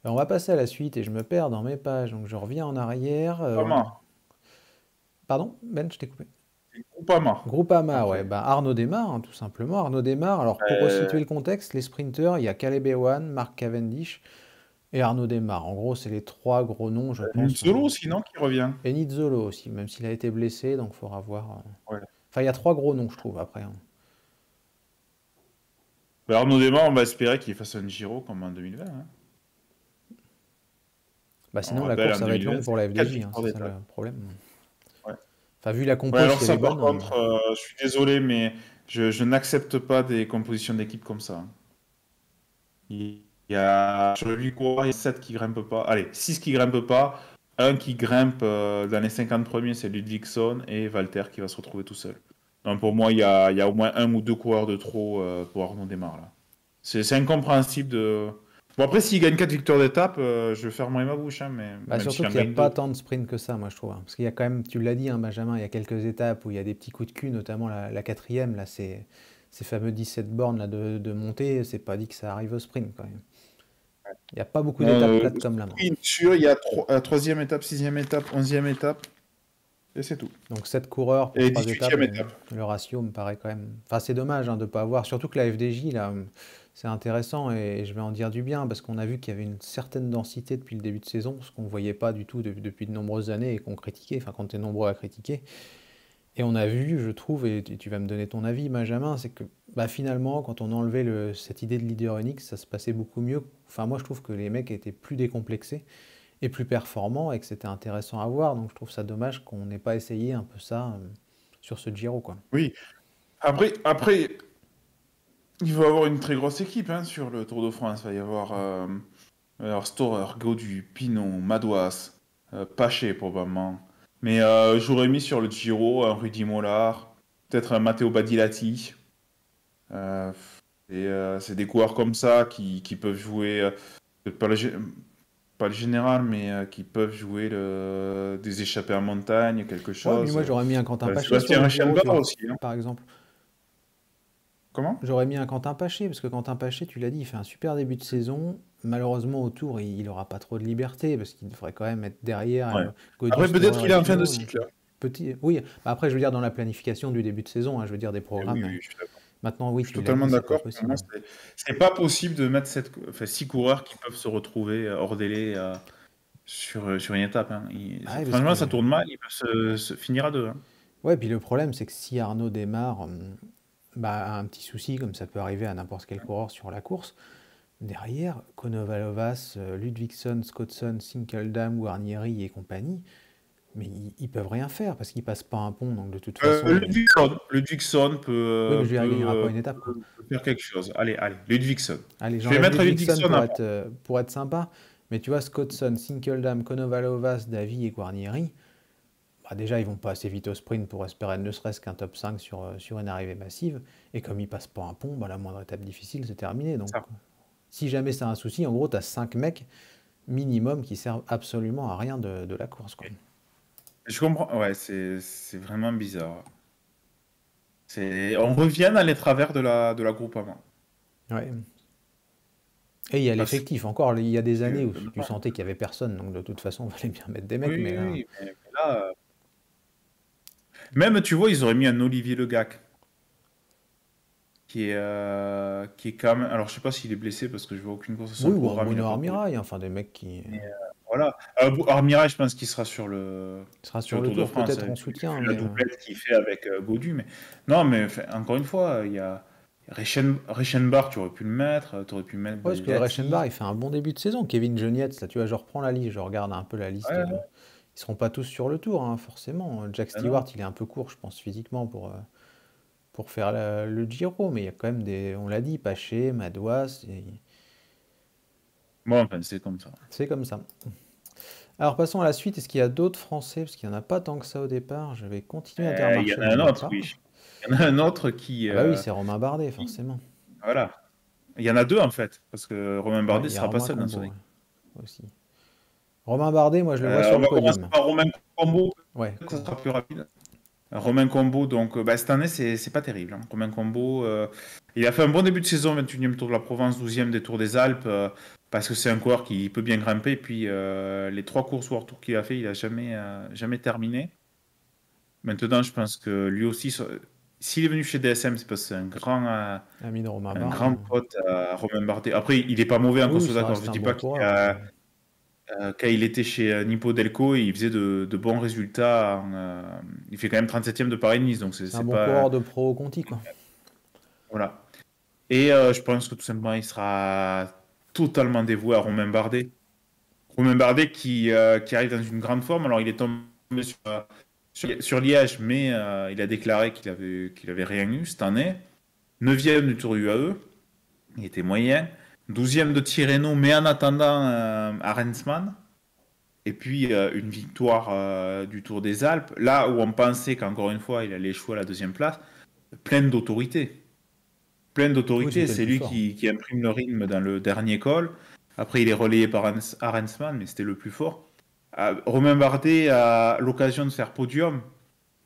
Speaker 4: On va passer à la suite et je me perds dans mes pages, donc je reviens en arrière.
Speaker 5: Groupama.
Speaker 4: Pardon, Ben, je t'ai coupé.
Speaker 5: Groupama.
Speaker 4: Groupama,
Speaker 5: Après.
Speaker 4: ouais, bah Arnaud Démare, hein, tout simplement. Arnaud Démare, alors pour resituer le contexte, les sprinteurs, il y a Caleb Ewan, Mark Cavendish et Arnaud Démare. En gros, c'est les trois gros noms, je pense.
Speaker 5: Nizzolo aussi, non, qui revient.
Speaker 4: Et Nizzolo aussi, même s'il a été blessé, donc il faudra voir.
Speaker 5: Ouais.
Speaker 4: Enfin, il y a trois gros noms, je trouve, après. Hein.
Speaker 5: Bah, Arnaud Démare, on va espérer qu'il fasse un Giro comme en 2020. Hein.
Speaker 4: Bah, sinon,
Speaker 5: On
Speaker 4: la
Speaker 5: rappelle,
Speaker 4: course,
Speaker 5: en
Speaker 4: ça va être
Speaker 5: 2020,
Speaker 4: longue pour la
Speaker 5: c'est 4
Speaker 4: FDJ, hein,
Speaker 5: victoires
Speaker 4: c'est ça
Speaker 5: d'étape.
Speaker 4: le problème.
Speaker 5: Ouais.
Speaker 4: Enfin, vu la compo,
Speaker 5: Ouais, alors
Speaker 4: si
Speaker 5: ça,
Speaker 4: elle est
Speaker 5: par
Speaker 4: bonne.
Speaker 5: contre, je suis désolé, mais je n'accepte pas des compositions d'équipe comme ça. Hein. Il y a, sur le 8 coureurs, il y a 7 qui grimpent pas. Allez, 6 qui grimpent pas. Un qui grimpe dans les 50 premiers, c'est Ludvigson et Walter qui va se retrouver tout seul. Donc pour moi, il y a au moins un ou deux coureurs de trop pour Arnaud Démare là. C'est incompréhensible de. Bon, après, s'il gagne 4 victoires d'étape, je fermerai ma bouche. Hein, mais
Speaker 4: Bah,
Speaker 5: même
Speaker 4: surtout
Speaker 5: s'il en
Speaker 4: qu'il n'y a
Speaker 5: gagne
Speaker 4: pas
Speaker 5: 2.
Speaker 4: tant de sprints que ça, moi je trouve. Hein. Parce qu'il y a quand même, tu l'as dit, hein, Benjamin, il y a quelques étapes où il y a des petits coups de cul, notamment la quatrième, là, ces fameux 17 bornes là, de montée, c'est pas dit que ça arrive au sprint quand même. Il n'y a pas beaucoup d'étapes plates comme là.
Speaker 5: Sprint sûr, il y a 3e étape, 6e étape, 11e étape. Et c'est tout.
Speaker 4: Donc 7 coureurs pour
Speaker 5: Et
Speaker 4: 3 étapes,
Speaker 5: 18e étape.
Speaker 4: le ratio me paraît quand même. Enfin, c'est dommage hein, de ne pas avoir. Surtout que la FDJ, là, c'est intéressant et je vais en dire du bien parce qu'on a vu qu'il y avait une certaine densité depuis le début de saison, ce qu'on ne voyait pas du tout depuis de nombreuses années et qu'on critiquait, enfin, quand tu es nombreux à critiquer. Et on a vu, je trouve, et tu vas me donner ton avis, Benjamin, c'est que bah, finalement, quand on enlevait cette idée de leader unique, ça se passait beaucoup mieux. Enfin, moi, je trouve que les mecs étaient plus décomplexés et plus performants et que c'était intéressant à voir. Donc, je trouve ça dommage qu'on n'ait pas essayé un peu ça sur ce Giro, quoi.
Speaker 5: Oui. Après, il va y avoir une très grosse équipe hein, sur le Tour de France. Il va y avoir Storer, Gaudu, Pinot, Madouas, Paché probablement. Mais j'aurais mis sur le Giro un Rudy Mollard, peut-être un Matteo Badilati. C'est des coureurs comme ça qui peuvent jouer, peut-être pas le général, mais qui peuvent jouer des échappées en montagne, quelque
Speaker 4: Ouais, mais
Speaker 5: chose.
Speaker 4: moi, j'aurais mis un Quentin Paché
Speaker 5: Sébastien
Speaker 4: sur le Giro, tu
Speaker 5: Reichenbach
Speaker 4: vois,
Speaker 5: aussi. Hein.
Speaker 4: par exemple.
Speaker 5: Comment?
Speaker 4: J'aurais mis un Quentin Paché, parce que Quentin Paché, tu l'as dit, il fait un super début de saison. Malheureusement, au Tour, il n'aura pas trop de liberté, parce qu'il devrait quand même être derrière.
Speaker 5: Ouais.
Speaker 4: Gaudu,
Speaker 5: Après, peut-être
Speaker 4: Storer
Speaker 5: qu'il
Speaker 4: et
Speaker 5: est en fin de
Speaker 4: Pinot,
Speaker 5: cycle.
Speaker 4: donc, petit, oui, bah après, je veux dire, dans la planification du début de saison, hein, je veux dire des
Speaker 5: Oui,
Speaker 4: programmes.
Speaker 5: oui, je suis d'accord.
Speaker 4: Maintenant, oui,
Speaker 5: Je suis
Speaker 4: tu l'as
Speaker 5: totalement
Speaker 4: dit, c'est pas
Speaker 5: d'accord. Pour
Speaker 4: possible.
Speaker 5: moi, c'est pas possible de mettre 6 coureurs qui peuvent se retrouver hors délai sur une étape. Hein.
Speaker 4: Ah ouais, parce
Speaker 5: Franchement,
Speaker 4: que...
Speaker 5: ça tourne mal, ils peuvent se finir à 2. Hein.
Speaker 4: Ouais, puis le problème, c'est que si Arnaud démarre, bah, a un petit souci, comme ça peut arriver à n'importe quel coureur sur la course, derrière, Konovalovas, Ludvigson, Scottson, Sinkeldam, Guarnieri et compagnie, mais ils peuvent rien faire parce qu'ils passent pas un pont, donc de toute façon.
Speaker 5: Ludvigson
Speaker 4: Oui,
Speaker 5: peut,
Speaker 4: mais je veux dire, il gagnera pas une étape, quoi.
Speaker 5: peut faire quelque chose. Allez, Ludvigson.
Speaker 4: Allez,
Speaker 5: Je vais
Speaker 4: j'enlève
Speaker 5: mettre
Speaker 4: Ludvigson
Speaker 5: Ludvigson
Speaker 4: pour être sympa, mais tu vois, Scottson, Sinkeldam, Konovalovas, Davy et Guarnieri, bah déjà, ils vont pas assez vite au sprint pour espérer ne serait-ce qu'un top 5 sur une arrivée massive. Et comme ils passent pas un pont, bah la moindre étape difficile, c'est terminé. Donc,
Speaker 5: Ça.
Speaker 4: si jamais c'est un souci, en gros, tu as 5 mecs minimum qui servent absolument à rien de la course, quoi.
Speaker 5: Je comprends. Ouais, c'est vraiment bizarre. On revient dans les travers de la Groupama.
Speaker 4: Ouais. Et il y a
Speaker 5: Parce
Speaker 4: l'effectif. Encore, il y a des
Speaker 5: que,
Speaker 4: années où tu
Speaker 5: non.
Speaker 4: sentais qu'il n'y avait personne, donc de toute façon, il fallait bien mettre des mecs.
Speaker 5: Oui,
Speaker 4: Mais
Speaker 5: oui,
Speaker 4: là,
Speaker 5: oui, mais là, même, tu vois, ils auraient mis un Olivier Legac, qui est quand même. Alors, je sais pas s'il est blessé parce que je vois aucune course sur
Speaker 4: oui,
Speaker 5: le
Speaker 4: ou un
Speaker 5: programme, il a
Speaker 4: Bruno
Speaker 5: pas couru.
Speaker 4: Armirail, enfin des mecs qui
Speaker 5: Mais voilà. Armirail, je pense qu'il sera sur
Speaker 4: sera
Speaker 5: sur
Speaker 4: sur
Speaker 5: le
Speaker 4: le
Speaker 5: Tour de
Speaker 4: tour,
Speaker 5: France,
Speaker 4: peut-être en
Speaker 5: vu
Speaker 4: soutien,
Speaker 5: la
Speaker 4: mais
Speaker 5: doublette qu'il fait avec Gaudu. Mais non, mais enfin, encore une fois, il y a Reichenbach, tu aurais pu le mettre, tu aurais pu mettre
Speaker 4: ouais, parce que
Speaker 5: Belgatti.
Speaker 4: Reichenbach, il fait un bon début de saison. Kevin Genietz, là, tu vois, je reprends la liste, je regarde un peu la liste.
Speaker 5: Ouais, ouais,
Speaker 4: Ils seront pas tous sur le tour, hein, forcément. Jack
Speaker 5: ah non.
Speaker 4: Stewart, il est un peu court, je pense, physiquement pour faire le Giro, mais il y a quand même des, on l'a dit, Paché, Madouas,
Speaker 5: Bon, enfin, c'est comme ça.
Speaker 4: c'est comme ça. Alors passons à la suite. Est-ce qu'il y a d'autres Français? Parce qu'il n'y en a pas tant que ça au départ. Je vais continuer
Speaker 5: Il y en
Speaker 4: Intermarché,
Speaker 5: a
Speaker 4: ne
Speaker 5: un
Speaker 4: bouge
Speaker 5: autre,
Speaker 4: pas.
Speaker 5: oui. Il y en a un autre qui,
Speaker 4: Ah bah oui, c'est Romain Bardet, forcément.
Speaker 5: voilà. Il y en a deux, en fait, parce que Romain
Speaker 4: Ouais,
Speaker 5: Bardet
Speaker 4: il y a
Speaker 5: sera pas
Speaker 4: Romain
Speaker 5: seul dans son
Speaker 4: Combo
Speaker 5: équipe.
Speaker 4: aussi. Romain Bardet, moi je le vois sur
Speaker 5: On
Speaker 4: le
Speaker 5: va commencer
Speaker 4: podium.
Speaker 5: par Romain Combo,
Speaker 4: Ouais,
Speaker 5: ça sera plus rapide. Romain Combo, donc bah, cette année, c'est pas terrible, hein. Romain Combo, il a fait un bon début de saison, 21e Tour de la Provence, 12e des Tours des Alpes, parce que c'est un coureur qui peut bien grimper. Et puis les 3 courses World Tour qu'il a fait, il a jamais terminé. Maintenant, je pense que lui aussi, s'il est venu chez DSM, c'est parce que c'est
Speaker 4: ami de Romain
Speaker 5: un
Speaker 4: Bardet.
Speaker 5: grand pote à Romain Bardet. Après, il est pas mauvais, hein, qu'on
Speaker 4: Oui,
Speaker 5: soit
Speaker 4: ça
Speaker 5: d'accord. Je
Speaker 4: reste un
Speaker 5: dis
Speaker 4: bon
Speaker 5: pas
Speaker 4: coureur, mais
Speaker 5: quand il était chez Nippo Delco, il faisait de bons résultats. Il fait quand même 37e de Paris-Nice, donc
Speaker 4: c'est un
Speaker 5: c'est
Speaker 4: bon
Speaker 5: pas.
Speaker 4: coureur de pro Conti, quoi.
Speaker 5: Voilà. Et je pense que tout simplement, il sera totalement dévoué à Romain Bardet. Romain Bardet qui arrive dans une grande forme. Alors, il est tombé sur Liège, mais il a déclaré qu'il avait rien eu cette année. 9e du Tour UAE, il était moyen. 12e de Tirreno, mais en attendant à Rensman. Et puis une victoire du Tour des Alpes, là où on pensait qu'encore une fois il allait échouer à la deuxième place, pleine d'autorité. Pleine
Speaker 4: Oui,
Speaker 5: d'autorité,
Speaker 4: c'était le
Speaker 5: c'est
Speaker 4: plus
Speaker 5: lui
Speaker 4: fort.
Speaker 5: qui imprime le rythme dans le dernier col. Après, il est relayé par Arensman, mais c'était le plus fort. Romain Bardet a l'occasion de faire podium.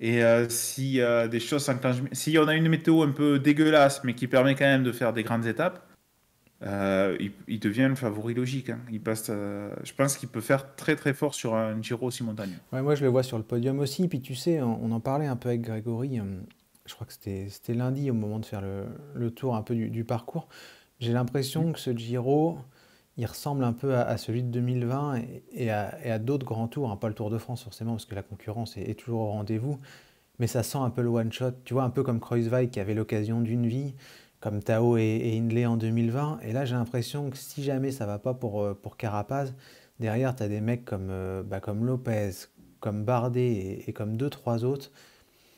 Speaker 5: Et si des choses s'enclenchent, si on a une météo un peu dégueulasse, mais qui permet quand même de faire des grandes étapes, il devient le favori logique, hein. Il passe, je pense qu'il peut faire très très fort sur un Giro aussi montagneux.
Speaker 4: Ouais, moi je le vois sur le podium aussi. Puis tu sais, on en parlait un peu avec Grégory. Je crois que c'était lundi au moment de faire le tour un peu du parcours. J'ai l'impression que ce Giro, il ressemble un peu à celui de 2020 et à d'autres grands tours, hein, pas le Tour de France forcément, parce que la concurrence est toujours au rendez-vous, mais ça sent un peu le one-shot, tu vois, un peu comme Kreuzweig qui avait l'occasion d'une vie, comme Tao et Hindley en 2020, et là j'ai l'impression que si jamais ça va pas pour Carapaz, derrière tu as des mecs comme Lopez, comme Bardet et comme deux, trois autres,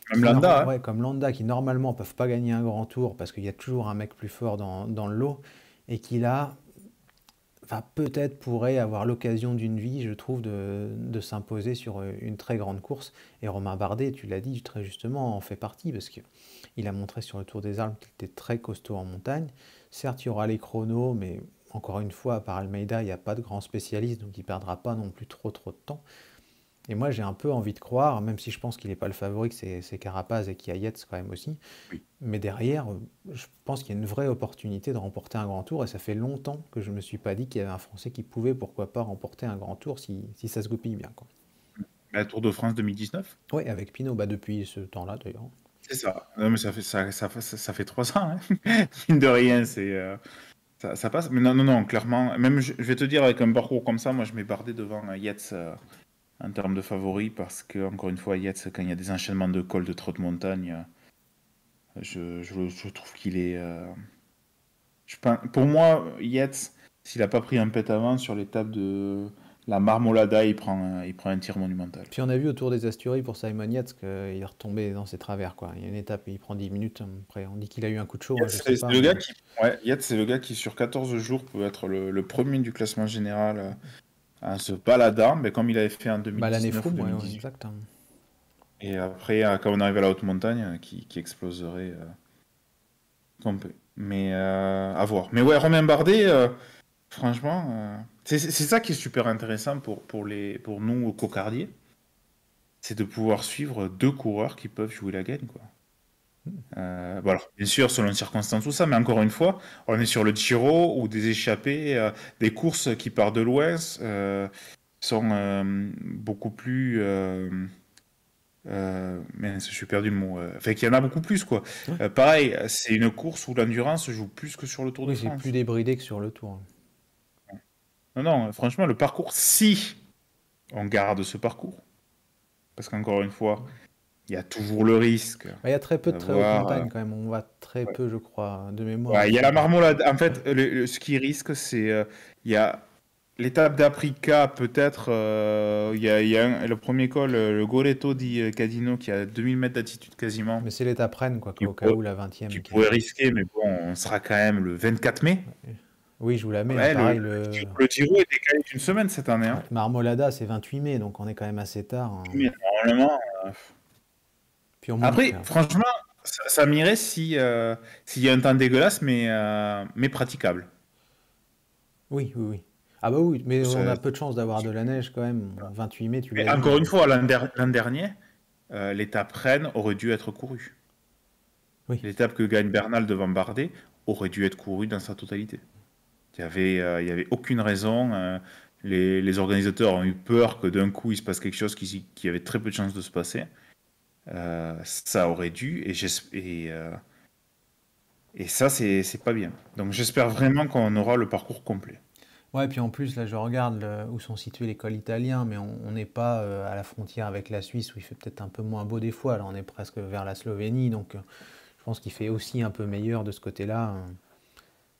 Speaker 5: Même Landa, hein.
Speaker 4: ouais, comme Landa, qui normalement peuvent pas gagner un grand tour parce qu'il y a toujours un mec plus fort dans le lot, et qui là, enfin, peut-être pourrait avoir l'occasion d'une vie, je trouve, de s'imposer sur une très grande course. Et Romain Bardet, tu l'as dit très justement, en fait partie, parce qu'il a montré sur le Tour des Alpes qu'il était très costaud en montagne. Certes, il y aura les chronos, mais encore une fois, à part Almeida, il n'y a pas de grand spécialiste, donc il ne perdra pas non plus trop de temps. Et moi, j'ai un peu envie de croire, même si je pense qu'il n'est pas le favori, que c'est Carapaz et qu'il y a Yates quand même aussi.
Speaker 5: Oui.
Speaker 4: Mais derrière, je pense qu'il y a une vraie opportunité de remporter un grand tour. Et ça fait longtemps que je ne me suis pas dit qu'il y avait un Français qui pouvait, pourquoi pas, remporter un grand tour si ça se goupille bien, quoi.
Speaker 5: La Tour de France 2019.
Speaker 4: Oui, avec Pinot, bah depuis ce temps-là d'ailleurs.
Speaker 5: C'est ça. Non, mais ça fait 3 ans, hein. Mine de rien, ça passe. Mais non, clairement. Même, je vais te dire, avec un parcours comme ça, moi, je mets Bardet devant Yates en termes de favoris, parce que, encore une fois, Yates, quand il y a des enchaînements de cols de trop de montagne, je trouve qu'il est. Pour moi, Yates, s'il n'a pas pris un pet avant sur l'étape de la Marmolada, il prend un tir monumental.
Speaker 4: Puis on a vu au Tour des Asturies pour Simon Yates qu'il est retombé dans ses travers, quoi. Il y a une étape et il prend 10 minutes. Après, on dit qu'il a eu un coup de chaud, moi, je sais
Speaker 5: C'est
Speaker 4: pas.
Speaker 5: le gars Yates, c'est le gars qui, sur 14 jours, peut être le premier du classement général en se baladant, mais comme il avait fait en
Speaker 4: Bah, l'année
Speaker 5: 2019 ou
Speaker 4: Froome, ouais,
Speaker 5: 2018.
Speaker 4: exact.
Speaker 5: Et après, quand on arrive à la haute montagne, qui exploserait complet. Mais à voir. Mais ouais, Romain Bardet, franchement, c'est ça qui est super intéressant pour nous, cocardiers. C'est de pouvoir suivre deux coureurs qui peuvent jouer la gagne, quoi. Bon, alors, bien sûr, selon les circonstances, tout ça, mais encore une fois, on est sur le Giro ou des échappées, des courses qui partent de loin sont beaucoup plus. Mince, je suis perdu le mot. Enfin, qu'il y en a beaucoup plus, quoi.
Speaker 4: Ouais.
Speaker 5: Pareil, c'est une course où l'endurance joue plus que sur le Tour de
Speaker 4: Oui, c'est
Speaker 5: France.
Speaker 4: plus débridé que sur le Tour.
Speaker 5: Non, non, franchement, le parcours, si on garde ce parcours, parce qu'encore une fois, il y a toujours le risque
Speaker 4: Bah, il y a très peu de très haute
Speaker 5: d'avoir.
Speaker 4: montagne quand même. On va très
Speaker 5: Ouais.
Speaker 4: peu, je crois, de mémoire.
Speaker 5: Ouais, il y a la marmolade. En fait, ce qui risque, c'est il y a l'étape d'Aprica, peut-être. Il y a le premier col, le Goretto di Cadino, qui a 2000 mètres d'altitude quasiment,
Speaker 4: Mais c'est l'étape Rennes, quoi,
Speaker 5: qui,
Speaker 4: au cas où la 20e.
Speaker 5: qui pourrait risquer, mais bon, on sera quand même le 24 mai.
Speaker 4: Oui, je vous la mets.
Speaker 5: Ouais,
Speaker 4: Pareil,
Speaker 5: le Giro est décalé d'une semaine cette année. Hein.
Speaker 4: Marmolada, c'est 28 mai, donc on est quand même assez tard. Hein.
Speaker 5: Mais normalement.
Speaker 4: Puis on
Speaker 5: Après,
Speaker 4: monte,
Speaker 5: franchement, ça m'irait s'il y a un temps dégueulasse, mais praticable.
Speaker 4: Oui, oui, oui. Ah bah oui, mais on a
Speaker 5: Ça-
Speaker 4: peu de chance d'avoir de la neige quand même. 28 mai, tu
Speaker 5: Mais
Speaker 4: l'as dit.
Speaker 5: encore une fois, l'an dernier, l'étape Rennes aurait dû être courue.
Speaker 4: Oui.
Speaker 5: L'étape que gagne Bernal devant Bardet aurait dû être courue dans sa totalité. Il y avait aucune raison. Les organisateurs ont eu peur que d'un coup il se passe quelque chose qui avait très peu de chances de se passer. Ça aurait dû, et ça, c'est pas bien. Donc j'espère vraiment qu'on aura le parcours complet.
Speaker 4: Ouais, puis en plus, là, je regarde où sont situés les cols italiens, mais on n'est pas à la frontière avec la Suisse, où il fait peut-être un peu moins beau des fois. Là, on est presque vers la Slovénie, donc je pense qu'il fait aussi un peu meilleur de ce côté-là,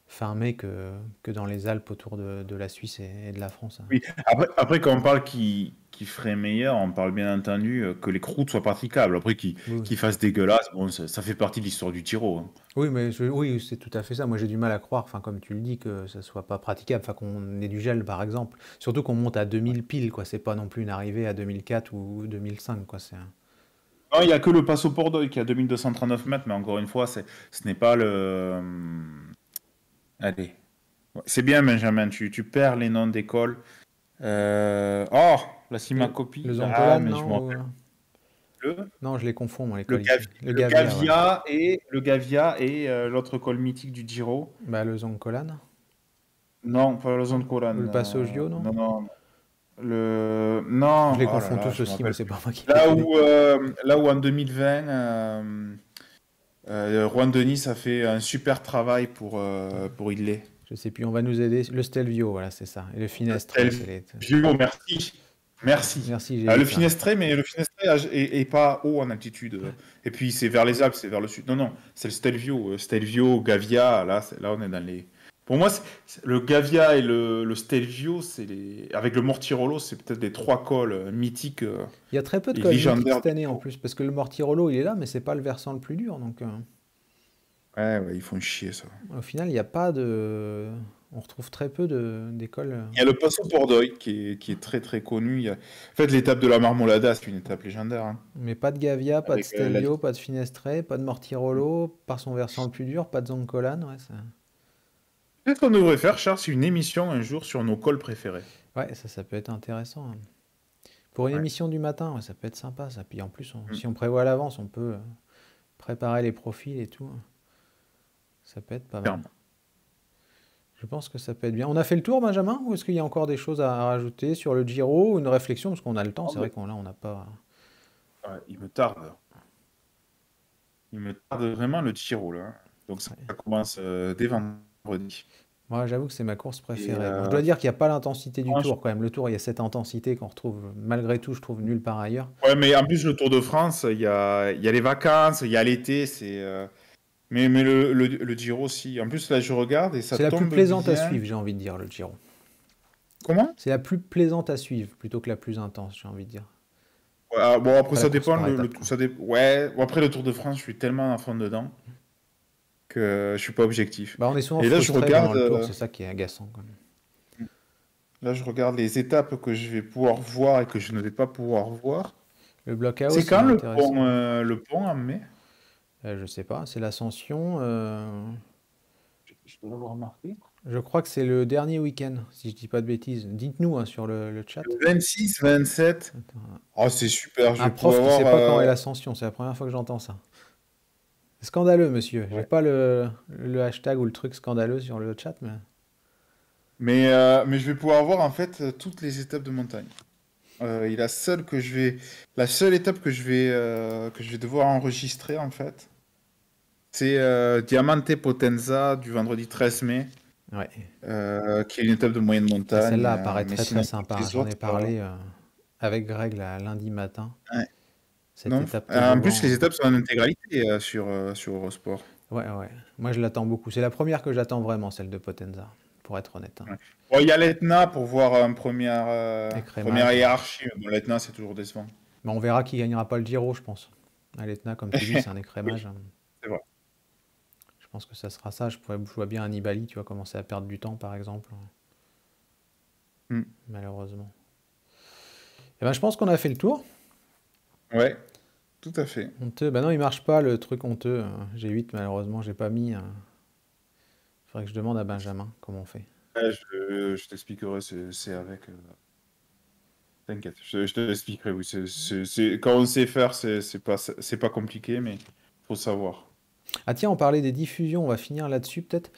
Speaker 4: fin mai, que dans les Alpes autour de la Suisse et de la France. Hein.
Speaker 5: Oui, après quand on parle qui ferait meilleur, on parle bien entendu que les croûtes soient praticables. Après,
Speaker 4: Oui, oui.
Speaker 5: qu'ils fassent dégueulasse, bon, ça fait partie de l'histoire du Giro. Hein.
Speaker 4: Oui, mais oui, c'est tout à fait ça. Moi, j'ai du mal à croire, enfin, comme tu le dis, que ça soit pas praticable, enfin, qu'on ait du gel, par exemple. Surtout qu'on monte à 2000 piles, quoi. C'est pas non plus une arrivée à 2004 ou 2005, quoi.
Speaker 5: Non, il n'y a que le Passo Pordoi qui a 2239 mètres, mais encore une fois, ce n'est pas le. Allez. Ouais, c'est bien, Benjamin, tu perds les noms d'écoles. Oh, la Simacopie.
Speaker 4: Le
Speaker 5: Ah,
Speaker 4: Zoncolan,
Speaker 5: mais je me
Speaker 4: non?
Speaker 5: rappelle.
Speaker 4: Non, je les confonds, moi, les
Speaker 5: Le,
Speaker 4: cols
Speaker 5: Gav-
Speaker 4: ici.
Speaker 5: le
Speaker 4: Gavia, ouais.
Speaker 5: Gavia et l'autre col mythique du Giro.
Speaker 4: Bah, le Zoncolan.
Speaker 5: Non, pas le Zoncolan.
Speaker 4: Le Passo Gio, non?
Speaker 5: Non, non. Non.
Speaker 4: Je les
Speaker 5: Oh là
Speaker 4: confonds
Speaker 5: là,
Speaker 4: tous
Speaker 5: je me
Speaker 4: aussi,
Speaker 5: rappelle
Speaker 4: mais c'est pas moi qui
Speaker 5: Là
Speaker 4: les connais.
Speaker 5: là où en 2020, Juan Denis a fait un super travail pour Hidley.
Speaker 4: Je sais plus, on va nous aider. Le Stelvio, voilà, c'est ça. Et le Finestre, c'est les...
Speaker 5: Stelvio, merci. Merci.
Speaker 4: Merci, j'ai
Speaker 5: Le
Speaker 4: dit ça.
Speaker 5: Finestré, mais le Finestré est pas haut en altitude. Et puis c'est vers les Alpes, c'est vers le sud. Non, non, c'est le Stelvio. Stelvio, Gavia, là on est dans les. Pour moi, le Gavia et le Stelvio, avec le Mortirolo, c'est peut-être les trois cols mythiques.
Speaker 4: Il y a très peu de
Speaker 5: les
Speaker 4: cols mythiques
Speaker 5: légendaires
Speaker 4: cette année
Speaker 5: du
Speaker 4: en
Speaker 5: Tour.
Speaker 4: plus, parce que le Mortirolo, il est là, mais c'est pas le versant le plus dur. Donc,
Speaker 5: Ouais, ils font chier ça.
Speaker 4: au final, il n'y a pas de... On retrouve très peu d'écoles.
Speaker 5: Il y a le Passo Pordoi qui est très très connu. En fait, l'étape de la Marmolada, c'est une étape légendaire. Hein.
Speaker 4: Mais pas de Gavia, pas de
Speaker 5: Avec
Speaker 4: Stelvio, pas de Finestre, pas de Mortirolo, par son versant le plus dur, pas de Zoncolan. Ouais,
Speaker 5: Peut-être qu'on devrait faire, Charles, une émission un jour sur nos cols préférés.
Speaker 4: ouais, ça peut être intéressant. Hein. Pour une
Speaker 5: Ouais.
Speaker 4: émission du matin, ouais, ça peut être sympa. Ça. Puis en plus, si on prévoit à l'avance, on peut préparer les profils et tout. Ça peut être pas mal.
Speaker 5: Clairement.
Speaker 4: Je pense que ça peut être bien. On a fait le tour, Benjamin, ou est-ce qu'il y a encore des choses à rajouter sur le Giro ou une réflexion, parce qu'on a le temps, c'est vrai qu'on là, on n'a pas...
Speaker 5: Ouais, il me tarde. Il me tarde vraiment le Giro, là. Donc ça commence dès vendredi.
Speaker 4: Moi, j'avoue que c'est ma course préférée.
Speaker 5: Et,
Speaker 4: Bon, je dois dire qu'il n'y a pas l'intensité du
Speaker 5: franchement-
Speaker 4: tour, quand même. Le tour, il y a cette intensité qu'on retrouve, malgré tout, je trouve, nulle part ailleurs.
Speaker 5: Ouais, mais en plus, le Tour de France, il y a les vacances, il y a l'été, Mais le Giro aussi. En plus, là, je regarde et ça
Speaker 4: C'est la
Speaker 5: tombe
Speaker 4: plus plaisante à
Speaker 5: bien.
Speaker 4: suivre, j'ai envie de dire, le Giro.
Speaker 5: Comment?
Speaker 4: C'est la plus plaisante à suivre, plutôt que la plus intense, j'ai envie de dire.
Speaker 5: Ouais, bon, après,
Speaker 4: Pas
Speaker 5: ça
Speaker 4: la course
Speaker 5: dépend.
Speaker 4: par étapes, quoi.
Speaker 5: Ouais, bon, après, le Tour de France, je suis tellement à fond dedans que je suis pas objectif.
Speaker 4: Bah, on est souvent
Speaker 5: Et là, je
Speaker 4: frustré pendant le
Speaker 5: regarde,
Speaker 4: tour, c'est ça qui est agaçant, quand même.
Speaker 5: Là, je regarde les étapes que je vais pouvoir voir et que je ne vais pas pouvoir voir.
Speaker 4: Le blockhouse,
Speaker 5: C'est quand
Speaker 4: intéressant.
Speaker 5: le pont en mai?
Speaker 4: Je sais pas, c'est l'Ascension.
Speaker 5: Je dois l'avoir marqué.
Speaker 4: Je crois que c'est le dernier week-end, si je dis pas de bêtises. Dites-nous hein, sur le chat.
Speaker 5: Le 26, 27.
Speaker 4: Attends,
Speaker 5: Oh, c'est super. Je
Speaker 4: un
Speaker 5: vais
Speaker 4: prof qui
Speaker 5: pouvoir
Speaker 4: sait pas quand
Speaker 5: voir.
Speaker 4: est l'Ascension, c'est la première fois que j'entends ça. C'est scandaleux, monsieur. J'ai
Speaker 5: Ouais.
Speaker 4: pas le hashtag ou le truc scandaleux sur le chat, mais...
Speaker 5: Mais je vais pouvoir voir en fait toutes les étapes de montagne. Et la seule étape que je vais devoir enregistrer en fait, c'est Diamante Potenza du vendredi 13 mai,
Speaker 4: Ouais.
Speaker 5: qui est une étape de moyenne
Speaker 4: Et
Speaker 5: montagne.
Speaker 4: celle-là apparaît
Speaker 5: Mais
Speaker 4: très
Speaker 5: sinon,
Speaker 4: très
Speaker 5: toutes
Speaker 4: sympa.
Speaker 5: les
Speaker 4: J'en ai
Speaker 5: autres,
Speaker 4: parlé avec Greg lundi matin.
Speaker 5: ouais.
Speaker 4: Cette
Speaker 5: Non.
Speaker 4: étape
Speaker 5: En plus, les
Speaker 4: toboggan.
Speaker 5: étapes sont en intégralité sur Eurosport.
Speaker 4: Ouais, ouais. Moi, je l'attends beaucoup. C'est la première que j'attends vraiment, celle de Potenza, pour être honnête. Hein.
Speaker 5: Ouais. Bon, il y a l'Etna pour voir une
Speaker 4: Écrémage.
Speaker 5: première hiérarchie. Bon, l'Etna, c'est toujours décevant.
Speaker 4: Mais on verra qui gagnera pas le Giro, je pense. À l'Etna, comme tu dis, c'est un écrémage.
Speaker 5: C'est vrai.
Speaker 4: Je pense que ça sera ça. Je vois bien un Nibali, tu vois, commencer à perdre du temps, par exemple.
Speaker 5: Mm.
Speaker 4: Malheureusement. Et ben, je pense qu'on a fait le tour.
Speaker 5: Ouais, tout à fait.
Speaker 4: Honteux. Ben non, il marche pas le truc honteux. G8, malheureusement, j'ai pas mis. Faudrait que je demande à Benjamin comment on fait.
Speaker 5: Ouais, je t'expliquerai, c'est avec. T'inquiète, je te l'expliquerai, oui. Quand on sait faire, c'est pas compliqué, mais faut savoir.
Speaker 4: Ah tiens, on parlait des diffusions, on va finir là-dessus peut-être.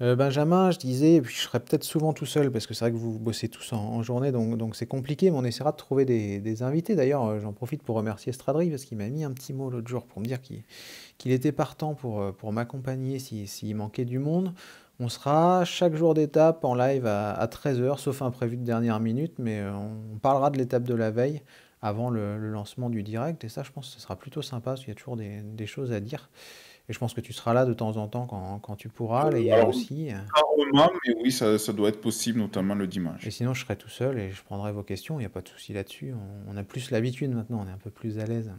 Speaker 4: Benjamin, je disais, et puis je serai peut-être souvent tout seul, parce que c'est vrai que vous bossez tous en journée, donc c'est compliqué, mais on essaiera de trouver des invités. D'ailleurs, j'en profite pour remercier Stradri, parce qu'il m'a mis un petit mot l'autre jour pour me dire qu'il était partant pour m'accompagner s'il manquait du monde. On sera chaque jour d'étape en live à 13h, sauf imprévu de dernière minute, mais on parlera de l'étape de la veille avant le lancement du direct, et ça, je pense que ce sera plutôt sympa, parce qu'il y a toujours des choses à dire. Et je pense que tu seras là de temps en temps quand tu pourras, les Yann
Speaker 5: Alors,
Speaker 4: aussi.
Speaker 5: rarement, mais oui, ça doit être possible, notamment le
Speaker 4: Et
Speaker 5: dimanche.
Speaker 4: sinon, je serai tout seul et je prendrai vos questions, il n'y a pas de souci là-dessus. On a plus l'habitude maintenant, on est un peu plus à l'aise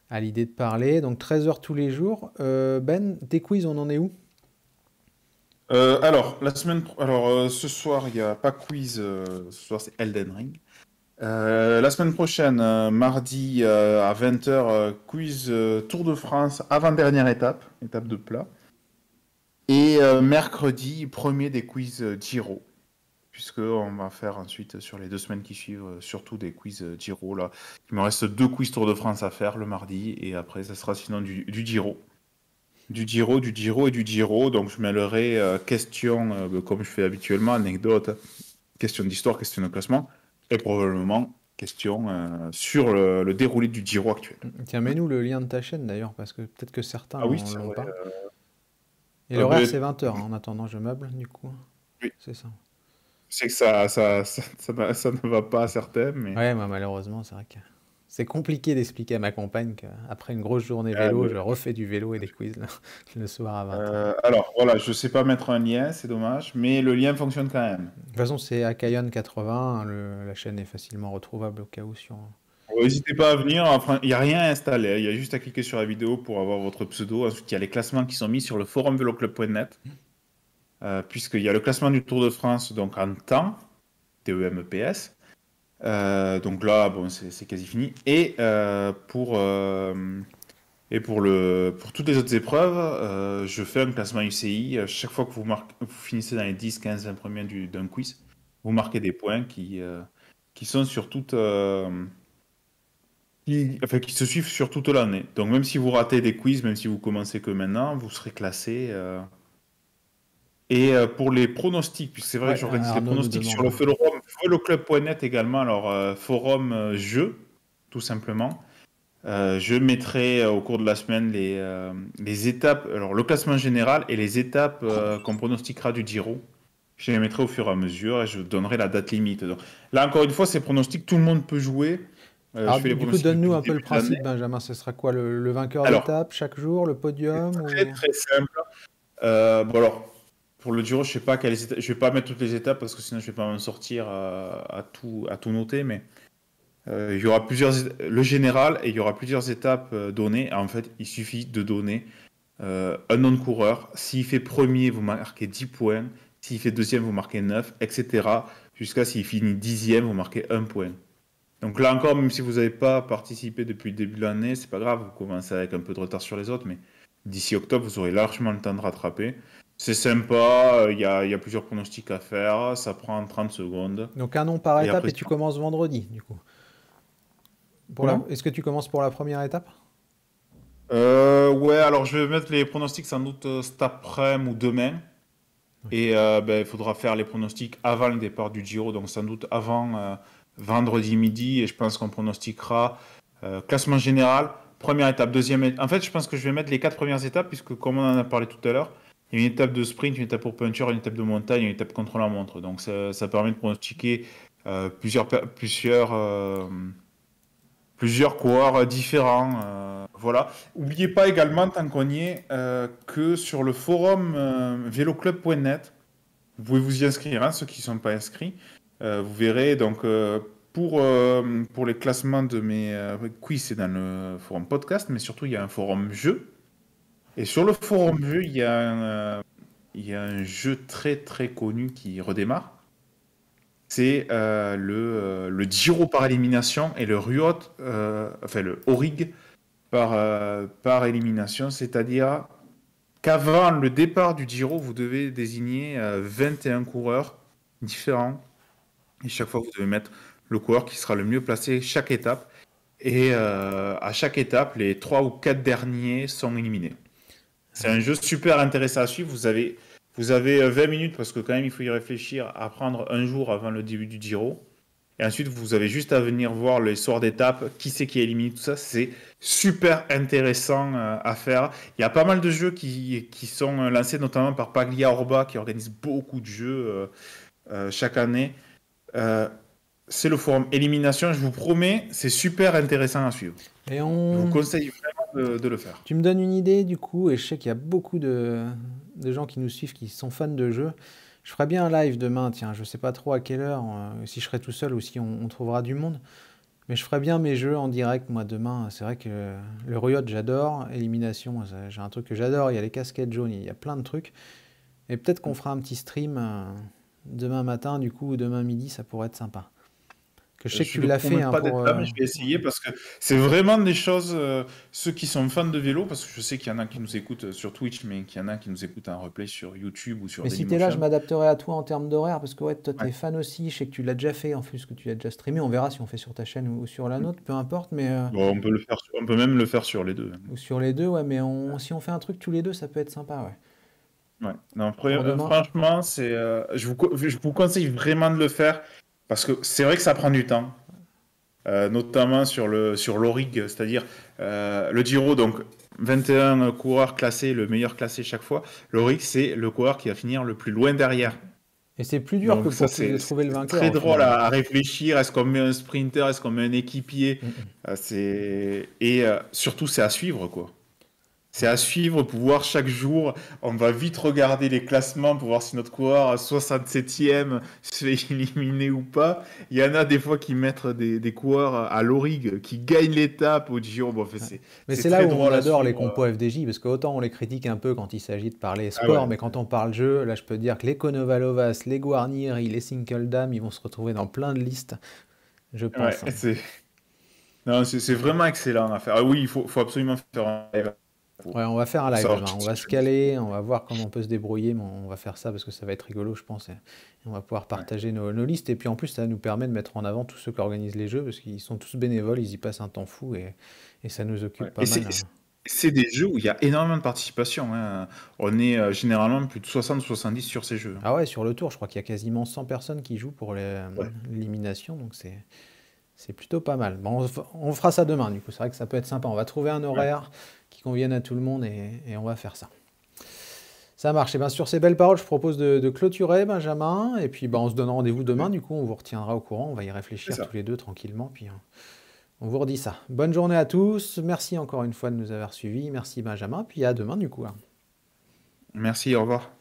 Speaker 4: à l'idée de parler. Donc 13h tous les jours. Ben, tes quiz, on en est où?
Speaker 5: Alors, ce soir, il n'y a pas quiz. Ce soir, c'est Elden Ring. La semaine prochaine, mardi à 20h, quiz Tour de France, avant-dernière étape de plat. Et mercredi, premier des quiz Giro, puisqu'on va faire ensuite sur les 2 semaines qui suivent, surtout des quiz Giro. Là. Il me reste 2 quiz Tour de France à faire le mardi, et après, ça sera sinon du Giro. Du Giro et du Giro. Donc, je mêlerai questions, comme je fais habituellement, anecdotes, questions d'histoire, questions de classement, et probablement questions sur le déroulé du Giro actuel.
Speaker 4: Tiens, mets-nous le lien de ta chaîne d'ailleurs, parce que peut-être que certains
Speaker 5: Ah oui,
Speaker 4: l'ont
Speaker 5: c'est vrai.
Speaker 4: pas. Et l'horaire,
Speaker 5: Ben,
Speaker 4: c'est 20h, en attendant, je meuble, du coup.
Speaker 5: Oui.
Speaker 4: C'est ça.
Speaker 5: Je sais que ça ne va pas à certains, mais
Speaker 4: Ouais, moi, malheureusement, c'est vrai que c'est compliqué d'expliquer à ma compagne qu'après une grosse journée vélo, je refais du vélo et des quiz le soir à 20h.
Speaker 5: alors voilà, je sais pas mettre un lien, c'est dommage, mais le lien fonctionne quand même.
Speaker 4: De toute façon, c'est Akayon80, la chaîne est facilement retrouvable au cas où sur...
Speaker 5: N'hésitez pas à venir, enfin, il n'y a rien à installer, il y a juste à cliquer sur la vidéo pour avoir votre pseudo. Ensuite, il y a les classements qui sont mis sur le forum veloclub.net, puisqu'il y a le classement du Tour de France donc en temps, TEMPS. Donc là, bon, c'est quasi fini. Et pour toutes les autres épreuves, je fais un classement UCI. Chaque fois que vous finissez dans les 10, 15, 20 premiers d'un quiz, vous marquez des points qui sont sur toute... qui se suivent sur toute l'année. Donc même si vous ratez des quiz, même si vous commencez que maintenant, vous serez classé. Et pour les pronostics, puisque c'est vrai que j'organise les
Speaker 4: Arnaud nous
Speaker 5: pronostics sur
Speaker 4: demande.
Speaker 5: le forum veloclub.net également, alors forum jeu, tout simplement. Je mettrai au cours de la semaine les étapes, alors le classement général et les étapes qu'on pronostiquera du Giro. Je les mettrai au fur et à mesure et je donnerai la date limite. Donc, là, encore une fois, ces pronostics, tout le monde peut jouer.
Speaker 4: Alors,
Speaker 5: je fais les
Speaker 4: du coup,
Speaker 5: pronostics
Speaker 4: donne-nous
Speaker 5: depuis
Speaker 4: un peu le
Speaker 5: début de l'année.
Speaker 4: principe, Benjamin. Ce sera quoi, le vainqueur
Speaker 5: Alors,
Speaker 4: d'étape chaque jour, le podium
Speaker 5: Très
Speaker 4: ou...
Speaker 5: très simple. Bon alors, pour le Giro, je sais pas quelles étapes, je vais pas mettre toutes les étapes parce que sinon je vais pas m'en sortir à tout noter, mais il y aura le général et il y aura plusieurs étapes données. En fait, il suffit de donner un nom de coureur. S'il fait premier, vous marquez 10 points. S'il fait deuxième, vous marquez 9, etc. Jusqu'à s'il finit 10e, vous marquez 1 point. Donc là encore, même si vous n'avez pas participé depuis le début de l'année, c'est pas grave, vous commencez avec un peu de retard sur les autres, mais d'ici octobre, vous aurez largement le temps de rattraper. C'est sympa, il y a plusieurs pronostics à faire, ça prend 30 secondes.
Speaker 4: Donc un nom par
Speaker 5: Et
Speaker 4: étape
Speaker 5: après,
Speaker 4: et tu commences vendredi, du coup.
Speaker 5: Comment ?
Speaker 4: Est-ce que tu commences pour la première étape?
Speaker 5: Ouais, alors je vais mettre les pronostics sans doute cet après-midi ou demain. Et il faudra faire les pronostics avant le départ du Giro, donc sans doute avant vendredi midi. Et je pense qu'on pronostiquera classement général, première étape, deuxième étape. En fait, je pense que je vais mettre les 4 premières étapes, puisque comme on en a parlé tout à l'heure, il y a une étape de sprint, une étape pour puncher, une étape de montagne, une étape contre la montre. Donc ça permet de pronostiquer plusieurs coureurs différents. Voilà. N'oubliez pas également, tant qu'on y est, que sur le forum véloclub.net, vous pouvez vous y inscrire, hein, ceux qui ne sont pas inscrits. Vous verrez, donc, pour les classements de mes quiz, c'est dans le forum podcast, mais surtout, il y a un forum jeu. Et sur le forum jeu, il y a un jeu très, très connu qui redémarre. C'est le Giro par élimination et le Ruot, le Aurigue par élimination, c'est-à-dire qu'avant le départ du Giro, vous devez désigner 21 coureurs différents. Et chaque fois, vous devez mettre le coureur qui sera le mieux placé chaque étape. Et à chaque étape, les 3 ou 4 derniers sont éliminés. C'est un jeu super intéressant à suivre. Vous avez 20 minutes, parce que quand même, il faut y réfléchir, à prendre un jour avant le début du Giro. Et ensuite, vous avez juste à venir voir les soirs d'étape, qui c'est qui a éliminé, tout ça. C'est super intéressant à faire. Il y a pas mal de jeux qui sont lancés, notamment par Paglia Orba, qui organise beaucoup de jeux chaque année. C'est le forum Élimination, je vous promets, c'est super intéressant à suivre.
Speaker 4: Et
Speaker 5: Je vous conseille vraiment de le faire.
Speaker 4: Tu me donnes une idée du coup, et je sais qu'il y a beaucoup de gens qui nous suivent, qui sont fans de jeux. Je ferai bien un live demain, tiens, je sais pas trop à quelle heure, si je serai tout seul ou si on trouvera du monde. Mais je ferai bien mes jeux en direct, moi, demain. C'est vrai que le Riot, j'adore. Élimination, j'ai un truc que j'adore. Il y a les casquettes jaunes, il y a plein de trucs. Et peut-être qu'on fera un petit stream demain matin, du coup, ou demain midi, ça pourrait être sympa. Que je sais que tu l'as fait.
Speaker 5: Pas d'être là, mais je vais essayer parce que c'est vraiment des choses. Ceux qui sont fans de vélo, parce que je sais qu'il y en a qui nous écoutent sur Twitch, mais qu'il y en a qui nous écoutent en replay sur YouTube ou sur
Speaker 4: Mais si t'es là, je m'adapterai à toi en termes d'horaire parce que ouais, toi t'es fan aussi. Je sais que tu l'as déjà fait en plus, que tu l'as déjà streamé. On verra si on fait sur ta chaîne ou sur la nôtre, peu importe. Mais
Speaker 5: bon, on peut même le faire sur les deux.
Speaker 4: Ou sur les deux, ouais. Mais si on fait un truc tous les deux, ça peut être sympa, ouais.
Speaker 5: Ouais. Non, franchement, c'est. Je vous conseille vraiment de le faire. Parce que c'est vrai que ça prend du temps, notamment sur l'Aurigue, c'est-à-dire le Giro, donc 21 coureurs classés, le meilleur classé chaque fois. L'Aurigue, c'est le coureur qui va finir le plus loin derrière.
Speaker 4: Et c'est plus dur que pour trouver le vainqueur.
Speaker 5: C'est très drôle à réfléchir. Est-ce qu'on met un sprinter, est-ce qu'on met un équipier? Et surtout, c'est à suivre, quoi. C'est à suivre pour voir chaque jour. On va vite regarder les classements pour voir si notre coureur 67e se fait éliminer ou pas. Il y en a des fois qui mettent des coureurs à l'Aurigue qui gagnent l'étape au Giro. Bon,
Speaker 4: mais c'est là où on adore les compos FDJ, parce qu'autant on les critique un peu quand il s'agit de parler sport, mais quand on parle jeu, là je peux te dire que les Konovalovas, les Guarnieri, les Sinkeldam, ils vont se retrouver dans plein de listes, je pense.
Speaker 5: Ouais, c'est vraiment excellent à faire. Ah oui, il faut absolument faire un live.
Speaker 4: Ouais, on va faire un live demain. On va se caler, on va voir comment on peut se débrouiller, mais on va faire ça parce que ça va être rigolo, je pense. Et on va pouvoir partager nos listes. Et puis en plus, ça nous permet de mettre en avant tous ceux qui organisent les jeux parce qu'ils sont tous bénévoles, ils y passent un temps fou et ça nous occupe pas mal.
Speaker 5: C'est des jeux où il y a énormément de participation. Hein. On est généralement plus de 60 ou 70 sur ces jeux.
Speaker 4: Ah ouais, sur le tour, je crois qu'il y a quasiment 100 personnes qui jouent pour l'élimination. Donc c'est plutôt pas mal. Bon, on fera ça demain, du coup. C'est vrai que ça peut être sympa. On va trouver un horaire qui convienne à tout le monde et on va faire ça. Ça marche. Et bien sur ces belles paroles, je propose de clôturer, Benjamin. Et puis on se donne rendez-vous demain. Du coup, on vous retiendra au courant. On va y réfléchir tous les deux tranquillement. Puis on vous redit ça. Bonne journée à tous. Merci encore une fois de nous avoir suivis. Merci Benjamin. Puis à demain, du coup.
Speaker 5: Merci, au revoir.